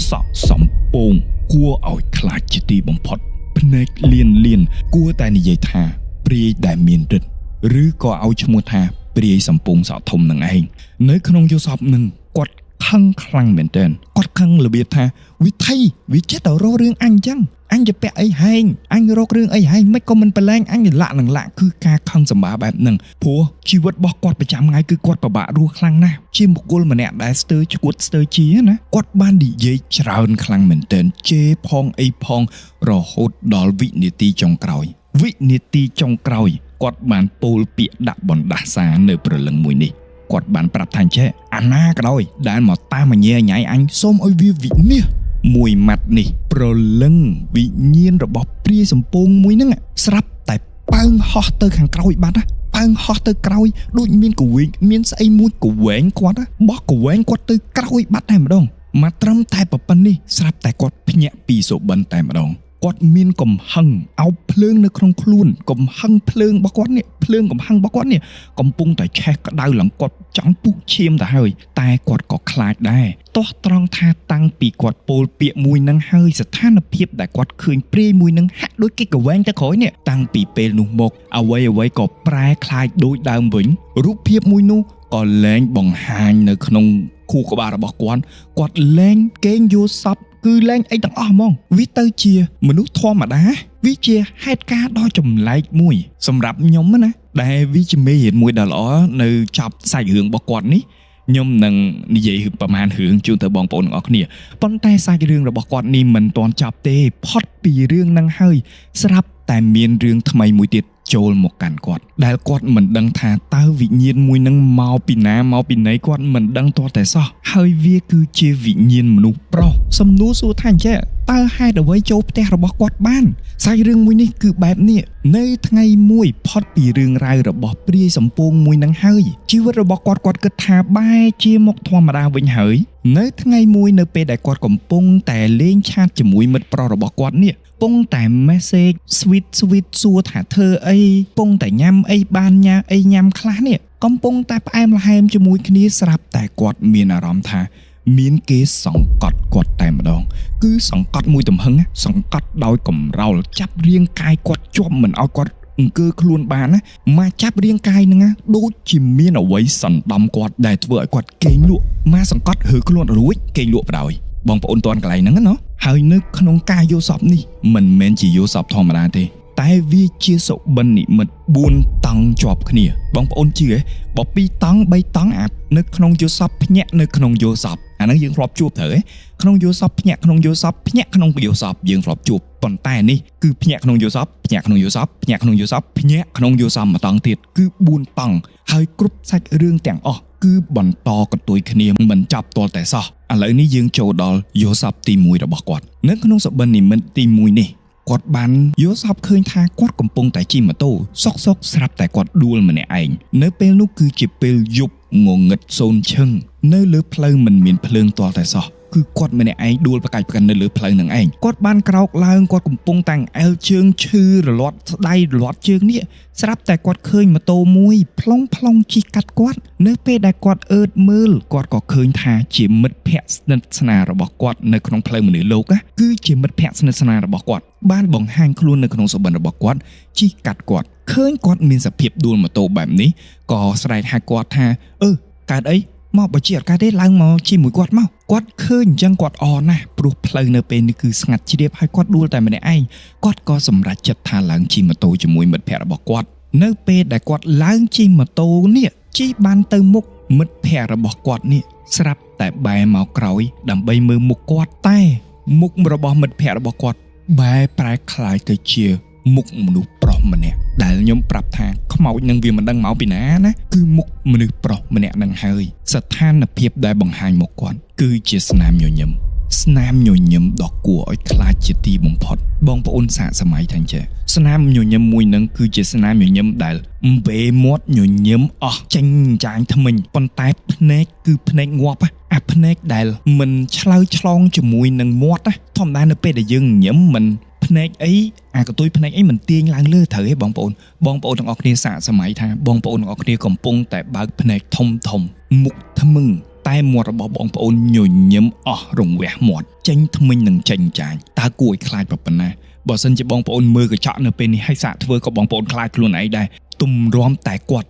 Speaker 1: សក់សំពងគួរឲ្យខ្លាចជាទីបំផុតភ្នែកលៀនគួរតែនិយាយថា ព្រាយដែលមានរិទ្ធឬក៏ឲ្យឈ្មោះថាព្រាយសំពងសក់ធំនឹងឯងនៅក្នុងយោសពនឹងគាត់ខឹងខ្លាំងមែនទែនគាត់ខឹងរបៀបថាវិធីវាចេះតែរករឿងអញអញ្ចឹងអញទៅពាក់អីហែងអញរករឿងអីហែងមិនក៏មិនប្រឡែងអញលាក់នឹងលាក់គឺការខឹងសម្បាបែបហ្នឹងព្រោះជីវិតរបស់គាត់ប្រចាំថ្ងៃគឺគាត់ពិបាករស់ខ្លាំងណាស់ជាបុគ្គលម្នាក់ដែលស្ទើរឈួតស្ទើរជាណាគាត់បាននិយាយច្រើនខ្លាំងមែនទែនជេរផងអីផងរហូតដល់វិនាទីចុងក្រោយគាត់បានពោលពាក្យដាក់បណ្ដាសានៅព្រលឹងមួយនេះគាត់បានប្រាប់ថាចេះអាណាក៏ដោយដែលមកតាមញ៉ែញ៉ៃអញសូមឲ្យវាវិនិច្ឆ័យមួយម៉ាត់នេះព្រលឹងវិញ្ញាណរបស់ព្រាយសំពងមួយហ្នឹងស្រាប់តែប៉ើងហោះទៅខាងក្រោយបាត់ប៉ើងហោះទៅក្រោយដូចមានកវែងមានស្អីមួយកវែងគាត់បោះកវែងគាត់ទៅក្រោយបាត់តែម្ដងមកត្រឹមតែប៉ុណ្្នេះស្រាប់តែគាត់ភ្ញាក់ពីសុបិនតែម្ដងគាត់មានកំហឹងអោបភ្លើងនៅក្នុងខ្លួនកំហឹងភ្លើងរបស់គាត់នេះភ្លើងកំហឹងរបស់គាត់នេះកំពុងតែឆេះក្តៅឡើងគាត់ចង់ពុះឈាមទៅហើយតែគាត់ក៏ខ្លាចដែរទោះត្រង់ថាតាំងពីគាត់ពោលពាក្យមួយនឹងហើយស្ថានភាពដែលគាត់ឃើញព្រាយមួយនឹងហាក់ដូចគេកវែងទៅក្រោយនេះតាំងពីពេលនោះមកអ្វីក៏ប្រែคล้ายដូចដើមវិញរូបភាពមួយនោះក៏លែងបង្ហាញនៅក្នុងខួរក្បាលរបស់គាត់លែងកេងយល់សពគឺលែងអីទាំងអស់ហ្មងវាទៅជាមនុស្សធម្មតាវាជាហេតុការណ៍ដ៏ចម្លែកមួយសម្រាប់ខ្ញុំណាដែលវាជាមេរៀនមួយដ៏ល្អនៅចប់សាច់រឿងរបស់គាត់នេះខ្ញុំនឹងនិយាយប្រហែលរឿងជូនទៅបងប្អូនទាំងអស់គ្នាប៉ុន្តែសាច់រឿងរបស់គាត់នេះមិនទាន់ចប់ទេផុតពីរឿងហ្នឹងហើយស្រាប់តែមានរឿងថ្មីមួយទៀតចូលមកកាន់គាត់ដែលគាត់មិនដឹងថាតើវិញ្ញាណមួយនឹងមកពីណាមកពីណីគាត់មិនដឹងទាល់តែសោះហើយវាគឺជាវិញ្ញាណមនុស្សប្រុសសំណួរសួរថាអញ្ចឹងតើហេតុអ្វីចូលផ្ទះរបស់គាត់បានសាច់រឿងមួយនេះគឺបែបនេះនៅថ្ងៃមួយផុតពីរឿងរ៉ាវរបស់ព្រាយសំពងមួយនឹងហើយជីវិតរបស់គាត់គិតថាបែរជាមកធម្មតាវិញហើយនៅថ្ងៃមួយនៅពេលដែលគាត់កំពុងតែលេងឆាតជាមួយមិត្តប្រុសរបស់គាត់នេះពងតែ message sweet សួរថាធ្វើអីពងតែញ៉ាំអីបានញ៉ាំខ្លះនេះកំពុងតែផ្អែមល្ហែមជាមួយគ្នាស្រាប់តែគាត់មានអារម្មណ៍ថាមានគេសង្កត់គាត់តែម្ដងគឺសង្កត់មួយទំហឹងសង្កត់ដោយកំរោលចាប់រាងកាយគាត់ជាប់មិនឲ្យគាត់អង្គើខ្លួនបានណាមកចាប់រាងកាយហ្នឹងដូចជាមានអ្វីសណ្ដំគាត់ដែលធ្វើឲ្យគាត់កេងលក់មកសង្កត់រើខ្លួនរួចកេងលក់បដ ாய் បងប្អូនតន់កន្លែងហ្នឹងណាហើយនៅក្នុងការយកសពនេះមិនមែនជាយកសពធម្មតាទេតែវាជាសុបិននិមិត្ត4តង់ជាប់គ្នាបងប្អូនជឿទេបើ2តង់3តង់អានៅក្នុងយកសពភ្ញាក់នៅក្នុងយកសពអាហ្នឹងយើងធ្លាប់ជួបត្រូវទេក្នុងយកសពភ្ញាក់ក្នុងយកសពភ្ញាក់ក្នុងយកសពយើងធ្លាប់ជួបប៉ុន្តែនេះគឺភ្ញាក់ក្នុងយកសពភ្ញាក់ក្នុងយកសពភ្ញាក់ក្នុងយកសពភ្ញាក់ក្នុងយកសពមួយតង់ទៀតគឺ4តង់ហើយគ្រប់សាច់រឿងទាំងអស់គឺបន្តកន្ទុយគ្នាមិនចាប់ទាល់តែសោះឥឡូវនេះយើងចូលដល់យកសពទី1របស់គាត់នៅក្នុងសុបិននិមិត្តទី1នេះគាត់បានយកសពឃើញថាគាត់កំពុងតែជិះម៉ូតូសុកស្រាប់តែគាត់ដួលម្នាក់ឯងនៅពេលនោះគឺជាពេលយប់ងងឹតសូន្យឈឹងនៅលើផ្លូវមិនមានភ្លើងទាល់តែសោះគឺគាត់ម្នាក់ឯងដួលប្រកាច់ប្រកិននៅលើផ្លូវនឹងឯងគាត់បានក្រោកឡើងគាត់កំពុងតាំងអែលជើងឈឺរលាត់ស្ដៃរលាត់ជើងនេះស្រាប់តែគាត់ឃើញម៉ូតូមួយផ្លុងជិះកាត់គាត់នៅពេលដែលគាត់អើតមើលគាត់ក៏ឃើញថាជាមិត្តភក្តិស្និទ្ធស្នាលរបស់គាត់នៅក្នុងផ្លូវមនុស្សលោកគឺជាមិត្តភក្តិស្និទ្ធស្នាលរបស់គាត់បានបង្ហាញខ្លួននៅក្នុងសុបិនរបស់គាត់ជិះកាត់គាត់ឃើញគាត់មានសភាពដួលម៉ូតូបែបនេះក៏ស្រែកហៅគាត់ថាកើតអីមកបើជាអត់កើតទេឡើងមកជិះមួយគាត់មកគាត់ឃើញអញ្ចឹងគាត់អរណាស់ព្រោះផ្លូវនៅពេលនេះគឺស្ងាត់ជ្រាបហើយគាត់ដួលតែម្នាក់ឯងគាត់ក៏សម្រេចចិត្តថាឡើងជិះម៉ូតូជាមួយមិត្តភក្តិរបស់គាត់នៅពេលដែលគាត់ឡើងជិះម៉ូតូនេះជិះបានទៅមុខមិត្តភក្តិរបស់គាត់នេះស្រាប់តែបែរមកក្រោយដើម្បីមើលមុខគាត់តែមុខរបស់មិត្តភក្តិរបស់គាត់បែរប្រែคล้ายទៅជាមុខមនុស្សប្រុសម្នាក់ដែលខ្ញុំប្រាប់ថាខ្មោចនឹងវាមិនដឹងមកពីណាណាគឺមុខមនុស្សប្រុសម្នាក់នឹងហើយស្ថានភាពដែលបង្ហាញមកគាត់គឺជាស្នាមញញឹមដ៏គួរឲ្យខ្លាចជាទីបំផុតបងប្អូនសាកសម័យថាចេះស្នាមញញឹមមួយនឹងគឺជាស្នាមញញឹមដែលវេមាត់ញញឹមអស់ចេញចាញថ្មិញប៉ុន្តែភ្នែកគឺភ្នែកងាប់អាភ្នែកដែលមិនឆ្លើយឆ្លងជាមួយនឹងមាត់ធម្មតានៅពេលដែលយើងញញឹមមិនភ្នែកអីអាកន្ទុយភ្នែកអីមិនទាញឡើងលើត្រូវទេបងប្អូនទាំងអស់គ្នាសាកសម័យថាបងប្អូនទាំងអស់គ្នាកំពុងតែបើកភ្នែកធំមុខថ្មឹងតែមាត់របស់បងប្អូនញញឹមអស់រង្វះមាត់ចេញថ្មិញនឹងចេញចាញតើគួរឲ្យខ្លាចប៉ុណ្ណា បើសិនជាបងប្អូនមើលកញ្ចក់នៅពេលនេះហើយសាកធ្វើក៏បងប្អូនខ្លាចខ្លួនឯងដែរទំរាំតែគាត់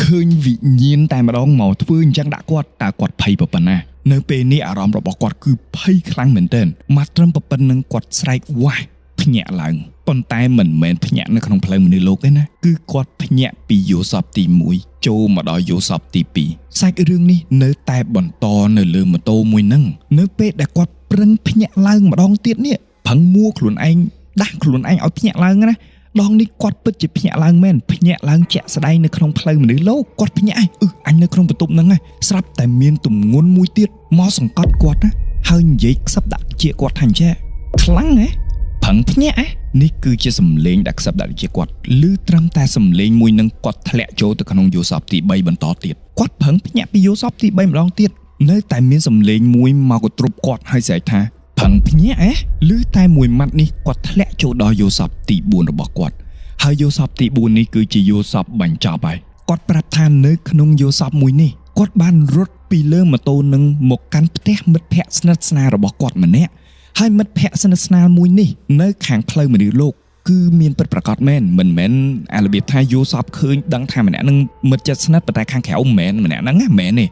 Speaker 1: ឃើញវិញ្ញាណតែម្ដងមកធ្វើអញ្ចឹងដាក់គាត់តើគាត់ភ័យប៉ុណ្ណានៅពេលនេះអារម្មណ៍របស់គាត់គឺភ័យខ្លាំងមែនទែនមកត្រឹមប៉ុណ្្នឹងគាត់ស្រែកវាស់ភ្ញាក់ឡើងប៉ុន្តែមិនមែនភ្ញាក់នៅក្នុងផ្លូវមនុស្សលោកទេណាគឺគាត់ភ្ញាក់ពីយោសពទី1ចូលមកដល់យោសពទី2សាច់រឿងនេះនៅតែបន្តនៅលើម៉ូតូមួយហ្នឹងនៅពេលដែលគាត់ប្រឹងភ្ញាក់ឡើងម្ដងទៀតនេះផឹងមួខ្លួនឯងដាស់ខ្លួនឯងឲ្យភ្ញាក់ឡើងណាដងនេះគាត់ពិតជាភ្ញាក់ឡើងមែនភ្ញាក់ឡើងជាក់ស្ដែងនៅក្នុងផ្លូវមនុស្សលោកគាត់ភ្ញាក់អញនៅក្នុងបន្ទប់ហ្នឹងស្រាប់តែមានទម្ងន់មួយទៀតមកសង្កត់គាត់ណាហើយនិយាយខ្សឹបដាក់ជាគាត់ថាអញ្ចឹងខ្លាំងណាផឹងភ្ញាក់នេះគឺជាសំឡេងដែលខ្សឹបដាក់ជាគាត់ឮត្រឹមតែសំឡេងមួយនឹងគាត់ធ្លាក់ចូលទៅក្នុងយោសពទី3បន្តទៀតគាត់ផឹងភ្ញាក់ពីយោសពទី3ម្ដងទៀតនៅតែមានសំឡេងមួយមកកទ្រប់គាត់ហើយស្រែកថាផឹងភ្ញាក់ឮតែមួយម៉ាត់នេះគាត់ធ្លាក់ចូលដល់យោសពទី4របស់គាត់ហើយយោសពទី4នេះគឺជាយោសពបញ្ចប់ហើយគាត់ប្រាប់ថានៅក្នុងយោសពមួយនេះគាត់បានរត់ពីលើម៉ូតូនឹងមកកាន់ផ្ទះមិត្តភ័ក្តិស្និទ្ធស្នាលរបស់គាត់ម្នាក់ហើយមិត្តភ័ក្តិស្និទ្ធស្នាលមួយនេះនៅខាងផ្លូវមនុស្សលោកគឺមានពិតប្រាកដមែនមិនមែនអារបៀបថាយោសពឃើញដឹងថាម្នាក់នឹងមិត្តជិតស្និទ្ធប៉ុន្តែខាងក្រៅមិនមែនម្នាក់ហ្នឹងណាមែនទេ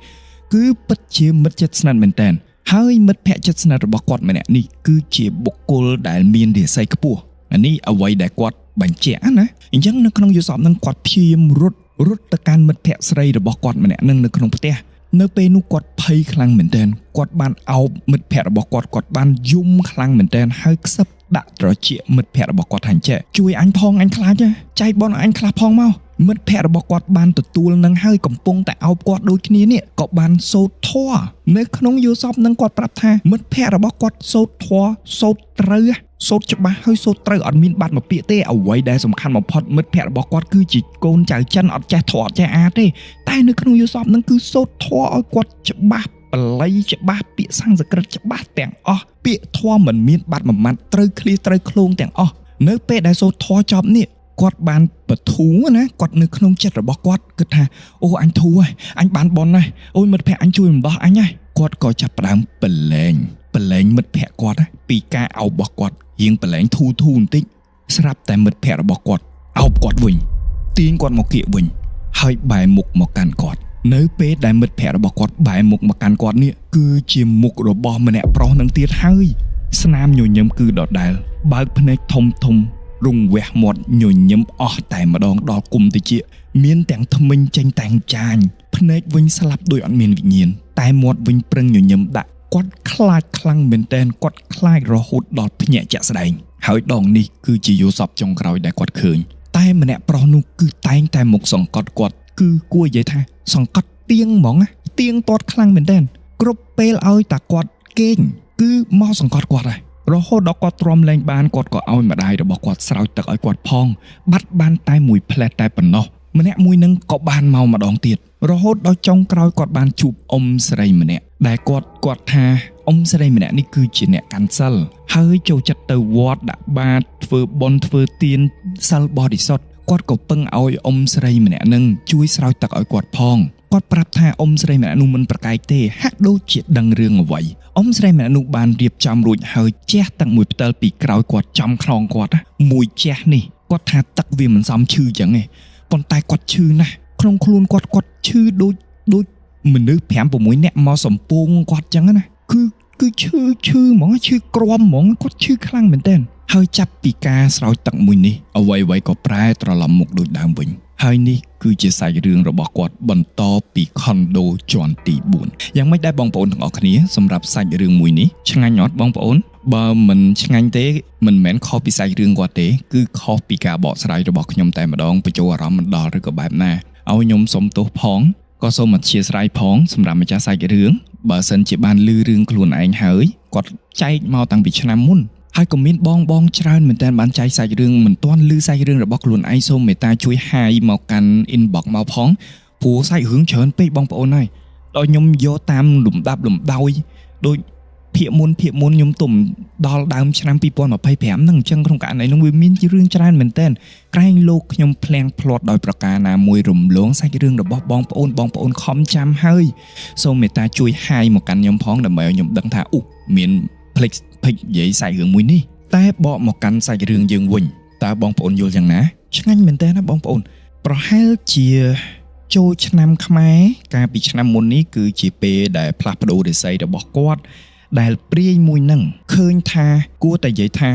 Speaker 1: គឺពិតជាមិត្តជិតស្និទ្ធមែនតើហើយមិត្តភ័ក្តិជិតស្និទ្ធរបស់គាត់ម្នាក់នេះគឺជាបុគ្គលដែលមានរាសីខ្ពស់អានេះអ្វីដែលគាត់បញ្ជាក់ណាអញ្ចឹងនៅក្នុងយោសពហ្នឹងគាត់ព្យាយាមរត់ទៅកាន់មិត្តភ័ក្តិស្រីរបស់គាត់ម្នាក់នឹងនៅក្នុងផ្ទះនៅពេលនោះគាត់ភ័យខ្លាំងមែនទែនគាត់បានអោបមិត្តភ័ក្តិរបស់គាត់បានយំខ្លាំងមែនទែនហើយខ្សឹបដាក់ត្រចៀកមិត្តភ័ក្តិរបស់គាត់ថាអញ្ចឹងជួយអញផងអញខ្លាចចែកបនអញខ្លះផងមកមិត្តភ័ក្តិរបស់គាត់បានទទួលនឹងហើយកំពុងតែអោបគាត់ដូចគ្នានេះក៏បានសូត្រធម៌នៅក្នុងយោសពនឹងគាត់ប្រាប់ថាមិត្តភ័ក្តិរបស់គាត់សូត្រធម៌សូត្រត្រូវសូត្រច្បាស់ហើយសូត្រត្រូវអត់មានបាត់មួយពាក្យទេអ្វីដែលសំខាន់បំផុតមិត្តភ័ក្តិរបស់គាត់គឺជាកូនចៅចិនអត់ចេះធម៌អត់ចេះអាទេតែនៅក្នុងយោសពនឹងគឺសូត្រធម៌ឲ្យគាត់ច្បាស់បល័យច្បាស់ពាក្យសំស្ក្រឹតច្បាស់ទាំងអស់ពាក្យធម៌មិនមានបាត់មួយម៉ាត់ត្រូវឃ្លាត្រូវឃ្លោងទាំងអស់នៅពេលដែលសូត្រធម៌ចប់នេះគាត់បានបធូរណាគាត់នៅក្នុងចិត្តរបស់គាត់គិតថាអូអញធូរហើយអញបានបនហើយអូយមិត្តភ័ក្តិអញជួយរំដោះអញហើយគាត់ក៏ចាប់ផ្ដើមប្រឡែងមិត្តភ័ក្តិគាត់ពីការអោបរបស់គាត់រៀងប្រឡែងធូរបន្តិចស្រាប់តែមិត្តភ័ក្តិរបស់គាត់អោបគាត់វិញទាញគាត់មកគៀកវិញហើយបែរមុខមកកាន់គាត់នៅពេលដែលមិត្តភ័ក្តិរបស់គាត់បែរមុខមកកាន់គាត់នេះគឺជាមុខរបស់ម្នាក់ប្រុសនឹងទៀតហើយស្នាមញញឹមគឺដដែលបើកភ្នែកធំរង្វះមាត់ញញឹមអស់តែម្ដងដល់គុំតិចមានទាំងថ្មិញចេញតែងចាញភ្នែកវិញស្លាប់ដោយអត់មានវិញ្ញាណតែមាត់វិញប្រឹងញញឹមដាក់គាត់ខ្លាចខ្លាំងមែនទែនគាត់ខ្លាចរហូតដល់ភ្ញាក់ជាក់ស្ដែងហើយដងនេះគឺជាយោសពចុងក្រោយដែលគាត់ឃើញតែម្នាក់ប្រុសនោះគឺតែងតែមកសង្កត់គាត់គឺគួរនិយាយថាសង្កត់ទៀងហ្មងទៀងទាត់ខ្លាំងមែនទែនគ្រប់ពេលឲ្យតែគាត់គេងគឺមកសង្កត់គាត់ហើយរហូតដល់គាត់ទ្រាំលែងបានគាត់ក៏ឲ្យម្ដាយរបស់គាត់ស្រោចទឹកឲ្យគាត់ផងបាត់បានតែមួយផ្លែតតែប៉ុណ្ណោះម្នាក់មួយនឹងក៏បានមកម្ដងទៀតរហូតដល់ចុងក្រោយគាត់បានជួបអ៊ំស្រីម្នាក់ដែលគាត់ថាអ៊ំស្រីម្នាក់នេះគឺជាអ្នកកាន់សិលហើយចូលចិត្តទៅវត្តដាក់បាតធ្វើបុណ្យធ្វើទានសិលបរិសុទ្ធគាត់ក៏ពឹងឲ្យអ៊ំស្រីម្នាក់នឹងជួយស្រោចទឹកឲ្យគាត់ផងគាត់ប្រាប់ថាអ៊ំស្រីម្នាក់នោះមិនប្រកែកទេហាក់ដូចជាដឹងរឿងអ្វីអ៊ំស្រីម្នាក់នោះបានរៀបចំរួចហើយជះទឹកមួយផ្តិលពីក្រោយគាត់ចំខ្នងគាត់មួយជះនេះគាត់ថាទឹកវាមិនសមឈឺចឹងទេប៉ុន្តែគាត់ឈឺណាស់ក្នុងខ្លួនគាត់ឈឺដូចមនុស្ស 5-6 នាក់មកសំពងគាត់ចឹងណាគឺឈឺហ្មងឈឺក្រំហ្មងគាត់ឈឺខ្លាំងមែនទែនហើយចាប់ពីការស្រោចទឹកមួយនេះអ្វីក៏ប្រែត្រឡប់មុខដូចដើមវិញហើយនេះគឺជាសាច់រឿងរបស់គាត់បន្តពីខុនដូជាន់ទី4យ៉ាងម៉េចដែរបងប្អូនទាំងអស់គ្នាសម្រាប់សាច់រឿងមួយនេះឆ្ងាញ់អត់បងប្អូនបើមិនឆ្ងាញ់ទេមិនមែនខុសពីសាច់រឿងគាត់ទេគឺខុសពីការបកស្រាយរបស់ខ្ញុំតែម្ដងបញ្ចូលអារម្មណ៍មិនដល់ឬក៏បែបណាឲ្យខ្ញុំសុំទោសផងក៏សូមអធិស្ឋានផងសម្រាប់ម្ចាស់សាច់រឿងបើសិនជាបានឮរឿងខ្លួនឯងហើយគាត់ចែកមកតាំងពីឆ្នាំមុនហើយក៏មានបងច្រើនមែនតើបានចែកសាច់រឿងមិនទាន់ឮសាច់រឿងរបស់ខ្លួនឯងសូមមេត្តាជួយហាយមកកាន់ inbox មកផងព្រោះសាច់រឿងច្រើនពេកបងប្អូនហើយដល់ខ្ញុំយកតាមលំដាប់លំដោយដូចភាគមុនខ្ញុំទុំដល់ដើមឆ្នាំ2025ហ្នឹងអញ្ចឹងក្នុងករណីហ្នឹងវាមានរឿងច្រើនមែនតើក្រែងលោកខ្ញុំភ្លាំងផ្្លាត់ដោយប្រការណាមួយរំលងសាច់រឿងរបស់បងប្អូនខំចាំហើយសូមមេត្តាជួយហាយមកកាន់ខ្ញុំផងដើម្បីឲ្យខ្ញុំដឹងថាមានភ្លេចនិយាយសាច់រឿងមួយនេះ តែបកមកកាន់សាច់រឿងយើងវិញតើបងប្អូនយល់យ៉ាងណាឆ្ងាញ់មែនតើណាបងប្អូនប្រហែលជាចូលឆ្នាំខ្មែរកាលពីឆ្នាំមុននេះគឺជាពេលដែលផ្លាស់ប្ដូររាសីរបស់គាត់ដែលព្រាយមួយនឹងឃើញថាគួរតែនិយាយថា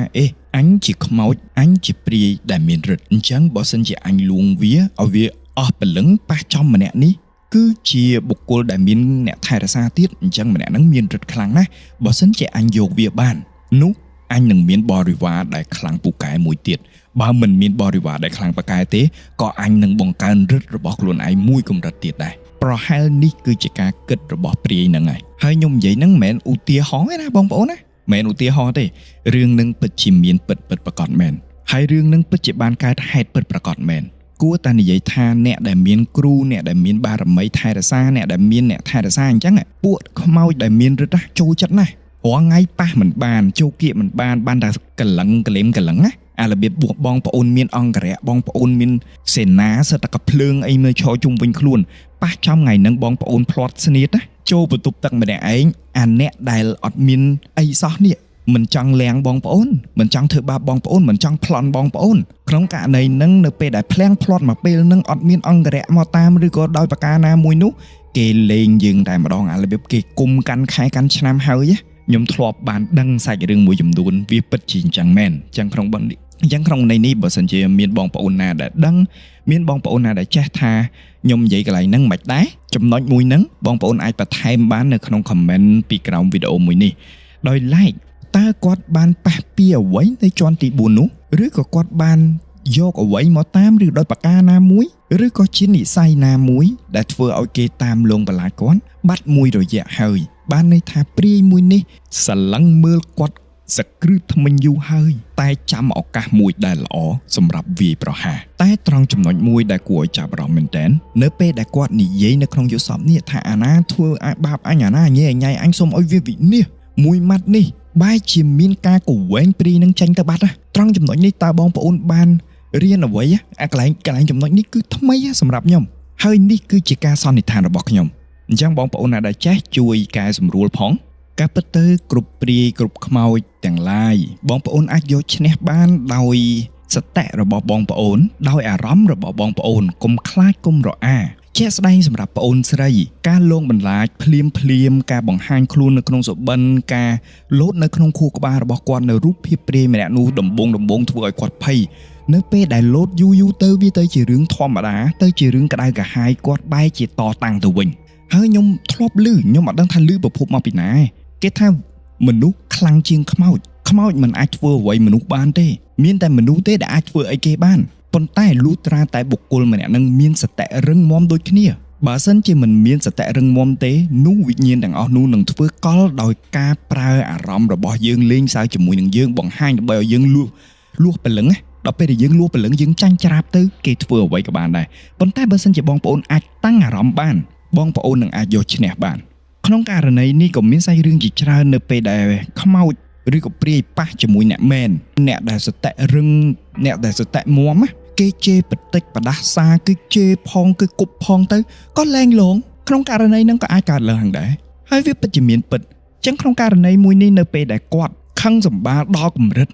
Speaker 1: អញជាខ្មោចអញជាព្រាយដែលមានឫទ្ធិអញ្ចឹងបើសិនជាអញលួងវាឲ្យវាអស់ព្រលឹងប៉ះចំម្នាក់នេះគឺជាបុគ្គលដែលមានអ្នកថែរក្សាទៀតអញ្ចឹងម្នាក់ហ្នឹងមានឫទ្ធិខ្លាំងណាស់បើសិនជាអញយកវាបាននោះអញនឹងមានបរិវារដែលខ្លាំងពូកែមួយទៀតបើមិនមានបរិវារដែលខ្លាំងពូកែទេក៏អញនឹងបង្កើនឫទ្ធិរបស់ខ្លួនឯងមួយកម្រិតទៀតដែរប្រហែលនេះគឺជាការគិតរបស់ព្រាយហ្នឹងហើយខ្ញុំនិយាយហ្នឹងមិនមែនឧទាហរណ៍ទេណាបងប្អូនណាមិនមែនឧទាហរណ៍ទេរឿងហ្នឹងពិតជាមានពិតប្រកបមែនហើយរឿងហ្នឹងពិតជាបានកើតហេតុពិតប្រកបមែនគួរតែនិយាយថាអ្នកដែលមានគ្រូអ្នកដែលមានបារមីថែរក្សាអ្នកដែលមានអ្នកថែរក្សាអញ្ចឹងពួកខ្មោចដែលមានឫទ្ធិចូលចិត្តណាស់រាល់ថ្ងៃប៉ះមិនបានចូលគៀកមិនបានតែកលឹងកលេមកលឹងណាអារបៀបបួសបងប្អូនមានអង្គរៈបងប្អូនមានសេនាសិតតែកភ្លើងអីមើលឈរជុំវិញខ្លួនប៉ះចំថ្ងៃហ្នឹងបងប្អូនផ្លាត់ស្នៀតណាចូលបន្ទប់ទឹកម្នាក់ឯងអាអ្នកដែលអត់មានអីសោះនេះមិនចង់លៀងបងប្អូនមិនចង់ធ្វើបាបបងប្អូនមិនចង់ប្លន់បងប្អូនក្នុងករណីហ្នឹងនៅពេលដែលផ្លាត់មកពេលហ្នឹងអត់មានអង្គរៈមកតាមឬក៏ដោយប្រការណាមួយនោះគេលេងយើងតែម្ដងអារបៀបគេគុំកាន់ខែកាន់ឆ្នាំហើយខ្ញុំធ្លាប់បានដឹងសាច់រឿងមួយចំនួនវាពិតជាអញ្ចឹងមែនអញ្ចឹងក្នុងន័យនេះបើសិនជាមានបងប្អូនណាដែលដឹងមានបងប្អូនណាដែលចេះថាខ្ញុំនិយាយកន្លែងហ្នឹងមិនដែរចំណុចមួយហ្នឹងបងប្អូនអាចបន្ថែមបាននៅក្នុង comment ពីក្រោមវីដេអូមួយនេះដោយ like តើគាត់បានប៉ះពីអ្វីនៅជាន់ទី4នោះឬក៏គាត់បានយកអ្វីមកតាមឬដោយប្រការណាមួយឬក៏ជានិស័យណាមួយដែលធ្វើឲ្យគេតាមលងបន្លាចគាត់បាត់មួយរយៈហើយបានន័យថាព្រាយមួយនេះស្រឡឹងមើលគាត់សក្រឹតថ្មិញយូរហើយតែចាំឱកាសមួយដែលល្អសម្រាប់វាយប្រហារតែត្រង់ចំណុចមួយដែលគួរឲ្យចាប់អារម្មណ៍មែនតើនៅពេលដែលគាត់និយាយនៅក្នុងយុទ្ធសពនេះថាអាណាធ្វើឲ្យបាបអញអាណាញ៉ៃញ៉ៃអញសូមឲ្យវាវិនិច្ឆ័យមួយម៉ាត់នេះបែរជាមានការកវែងព្រីនឹងចាញ់ទៅបាត់ត្រង់ចំណុចនេះតើបងប្អូនបានរៀនអ្វីអាកន្លែងចំណុចនេះគឺថ្មីសម្រាប់ខ្ញុំហើយនេះគឺជាការសន្និដ្ឋានរបស់ខ្ញុំអញ្ចឹងបងប្អូនណាដែលចេះជួយកែសម្រួលផងការពិតទៅគ្រប់ព្រាយគ្រប់ខ្មោចទាំងឡាយបងប្អូនអាចយកឈ្នះបានដោយសតិរបស់បងប្អូនដោយអារម្មណ៍របស់បងប្អូនកុំខ្លាចកុំរអាជាក់ស្ដែងសម្រាប់ប្អូនស្រីការលងបន្លាចភ្លាមការបង្ហាញខ្លួននៅក្នុងសុបិនការលោតនៅក្នុងខួរក្បាលរបស់គាត់នៅរូបភាពព្រាយម្នាក់នោះដំបងធ្វើឲ្យគាត់ភ័យនៅពេលដែលលោតយូរទៅវាទៅជារឿងធម្មតាទៅជារឿងក្តៅក្រហាយគាត់បែរជាតតាំងទៅវិញហើយខ្ញុំធ្លាប់ឮខ្ញុំអត់ដឹងថាឮប្រភពមកពីណាគេថាមនុស្សខ្លាំងជាងខ្មោចមិនអាចធ្វើអ្វីមនុស្សបានទេមានតែមនុស្សទេដែលអាចធ្វើអីគេបានប៉ុន្តែលុះត្រាតែបុគ្គលម្នាក់នឹងមានសតិរឹងមាំដូចគ្នាបើសិនជាមិនមានសតិរឹងមាំទេនោះវិញ្ញាណទាំងអស់នោះនឹងធ្វើកលដោយការប្រើអារម្មណ៍របស់យើងលេងសើចជាមួយនឹងយើងបង្ហាញដើម្បីឲ្យយើងលួសព្រលឹងដល់ពេលដែលយើងលួសព្រលឹងយើងចាញ់ច្រាបទៅគេធ្វើអ្វីក៏បានដែរប៉ុន្តែបើសិនជាបងប្អូនអាចតាំងអារម្មណ៍បានបងប្អូននឹងអាចយកឈ្នះបានក្នុងករណីនេះក៏មានសាច់រឿងជាច្រើននៅពេលដែលខ្មោចឬក៏ព្រាយប៉ះជាមួយអ្នកមែនអ្នកដែលសតិរឹងអ្នកដែលសតិមាំគេជេរបតិចបដាសាគឺជេរផងគឺគប់ផងទៅក៏លែងលងក្នុងករណីហ្នឹងក៏អាចកើតឡើងដែរហើយវាពិតជាមានពិតអញ្ចឹងក្នុងករណីមួយនេះនៅពេលដែលគាត់ខឹងសម្បារដល់កម្រិត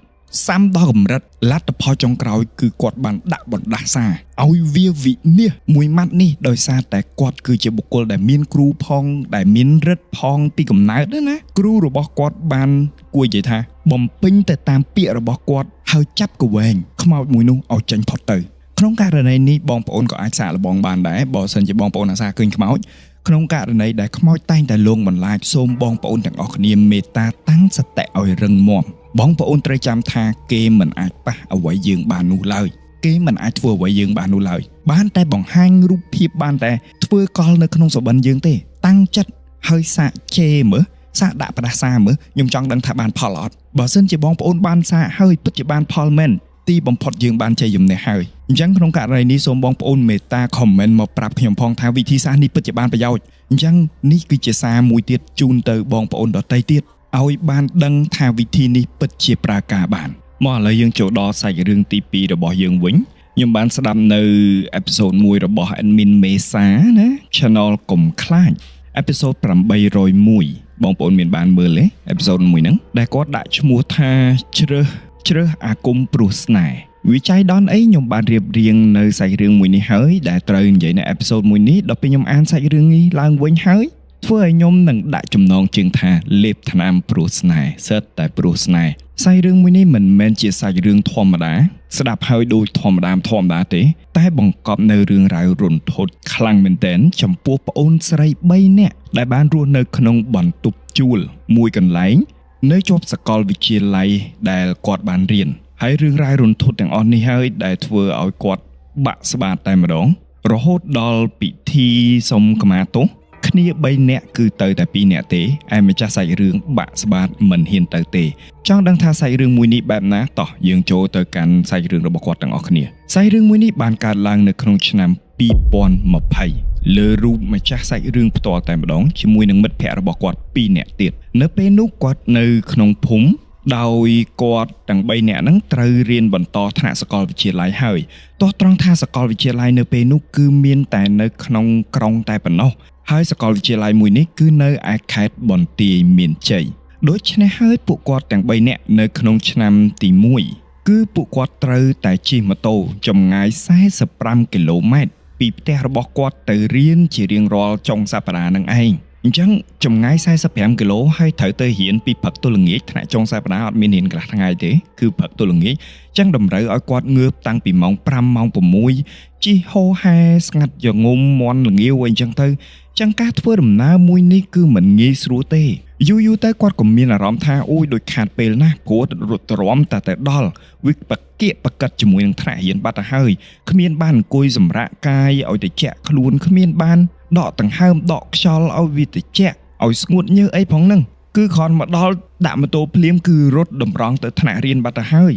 Speaker 1: សាំដល់កម្រិតលទ្ធផលចុងក្រោយគឺគាត់បានដាក់បណ្ដាសាឲ្យវាវិនិច្ឆ័យមួយម៉ាត់នេះដោយសារតែគាត់គឺជាបុគ្គលដែលមានគ្រូផងដែលមានឫទ្ធិផងពីកំណើតណាគ្រូរបស់គាត់បានគួរនិយាយថាបំពេញទៅតាមពាក្យរបស់គាត់ហើយចាប់កវែងខ្មោចមួយនោះឲ្យចេញផុតទៅក្នុងករណីនេះបងប្អូនក៏អាចសាកល្បងបានដែរបើសិនជាបងប្អូនអាសាឃើញខ្មោចក្នុងករណីដែលខ្មោចតែងតែលងបន្លាចសូមបងប្អូនទាំងអស់គ្នាមេត្តាតាំងសតិឲ្យរឹងមាំបងប្អូនត្រូវចាំថាគេមិនអាចប៉ះអ្វីយើងបាននោះឡើយគេមិនអាចធ្វើអ្វីយើងបាននោះឡើយបានតែបង្ហាញរូបភាពបានតែធ្វើកលនៅក្នុងសុបិនយើងទេតាំងចិត្តហើយសាកជេរមើលសាកដាក់ផ្ដាសាមើលខ្ញុំចង់ដឹងថាបានផលអត់បើសិនជាបងប្អូនបានសាកហើយពិតជាបានផលមែនទីបំផុតយើងបានជ័យជំនះហើយអញ្ចឹងក្នុងករណីនេះសូមបងប្អូនមេត្តា comment មកប្រាប់ខ្ញុំផងថាវិធីសាស្ត្រនេះពិតជាបានប្រយោជន៍អញ្ចឹងនេះគឺជាសារមួយទៀតជូនទៅបងប្អូនដទៃទៀតឲ្យបានដឹងថាវិធីនេះពិតជាប្រើការបានមកឥឡូវយើងចូលដល់សាច់រឿងទី2របស់យើងវិញខ្ញុំបានស្ដាប់នៅអេពីសូត1របស់ admin មេសាណា channel កុំខ្លាចអេពីសូត801បងប្អូនមានបានមើលទេអេពីសូត1ហ្នឹងដែលគាត់ដាក់ឈ្មោះថាជ្រើស ជ្រើសអាគមព្រោះស្នេហ៍វិច័យដនអីខ្ញុំបានរៀបរៀងនៅសាច់រឿងមួយនេះហើយដែលត្រូវនិយាយនៅអេពីសូតមួយនេះដល់ពេលខ្ញុំអានសាច់រឿងនេះឡើងវិញហើយធ្វើឲ្យខ្ញុំនឹងដាក់ចំណងជើងថាលេបថ្នាំព្រោះស្នេហ៍សិតតែព្រោះស្នេហ៍សាច់រឿងមួយនេះមិនមែនជាសាច់រឿងធម្មតាស្ដាប់ហើយដូចធម្មតាទេតែបង្កប់នៅរឿងរ៉ាវរន្ធត់ខ្លាំងមែនទែនចំពោះប្អូនស្រី3នាក់ដែលបានរស់នៅក្នុងបន្ទប់ជួលមួយកន្លែងនៅជាប់សាកលវិទ្យាល័យដែលគាត់បានរៀនហើយរឿងរ៉ាវរន្ធត់ទាំងអស់នេះហើយដែលធ្វើឲ្យគាត់បាក់ស្បាតតែម្ដងរហូតដល់ពិធីសុំខមាទោសគ្នា3នាក់គឺទៅតែ2នាក់ទេឯម្ចាស់សាច់រឿងបាក់ស្បាតមិនហ៊ានទៅទេចង់ដឹងថាសាច់រឿងមួយនេះបែបណាតោះយើងចូលទៅកាន់សាច់រឿងរបស់គាត់ទាំងអស់គ្នាសាច់រឿងមួយនេះបានកើតឡើងនៅក្នុងឆ្នាំ2020លើរូបម្ចាស់សាច់រឿងផ្ទាល់តែម្ដងជាមួយនឹងមិត្តភ័ក្តិរបស់គាត់2នាក់ទៀតនៅពេលនោះគាត់នៅក្នុងភូមិដោយគាត់ទាំង3នាក់ហ្នឹងត្រូវរៀនបន្តថ្នាក់សាកលវិទ្យាល័យហើយទោះត្រង់ថាសាកលវិទ្យាល័យនៅពេលនោះគឺមានតែនៅក្នុងក្រុងតែប៉ុណ្ណោះហើយសាកលវិទ្យាល័យមួយនេះគឺនៅឯខេត្តបន្ទាយមានជ័យដូច្នេះហើយពួកគាត់ទាំង3នាក់នៅក្នុងឆ្នាំទី1គឺពួកគាត់ត្រូវតែជិះម៉ូតូចម្ងាយ45គីឡូម៉ែត្រពីផ្ទះរបស់គាត់ទៅរៀនជារៀងរាល់ចុងសប្តាហ៍នឹងឯងអញ្ចឹងចម្ងាយ45គីឡូហើយត្រូវទៅរៀនពីព្រឹកទល់ល្ងាចថ្នាក់ចុងសប្តាហ៍អត់មានរៀនកន្លះថ្ងៃទេគឺព្រឹកទល់ល្ងាចអញ្ចឹងតម្រូវឲ្យគាត់ងើបតាំងពីម៉ោង5ម៉ោង6ជិះហូហែស្ងាត់យងុំមន់ល្ងាវអីចឹងទៅចឹងការធ្វើដំណើរមួយនេះគឺមិនងាយស្រួលទេយូរទៅគាត់ក៏មានអារម្មណ៍ថាអូយដូចខាតពេលណាស់ព្រោះរត់រំតែដល់វិបកៀកបកិតជាមួយនឹងថ្នាក់រៀនបាត់ទៅហើយគ្មានបានអង្គុយសម្រាកកាយឲ្យត្រជាក់ខ្លួនគ្មានបានដកដង្ហើមដកខ្យល់ឲ្យវាត្រជាក់ឲ្យស្ងួតញើសអីផងហ្នឹងគឺគ្រាន់មកដល់ដាក់ម៉ូតូភ្លាមគឺរត់តម្រង់ទៅថ្នាក់រៀនបាត់ទៅហើយ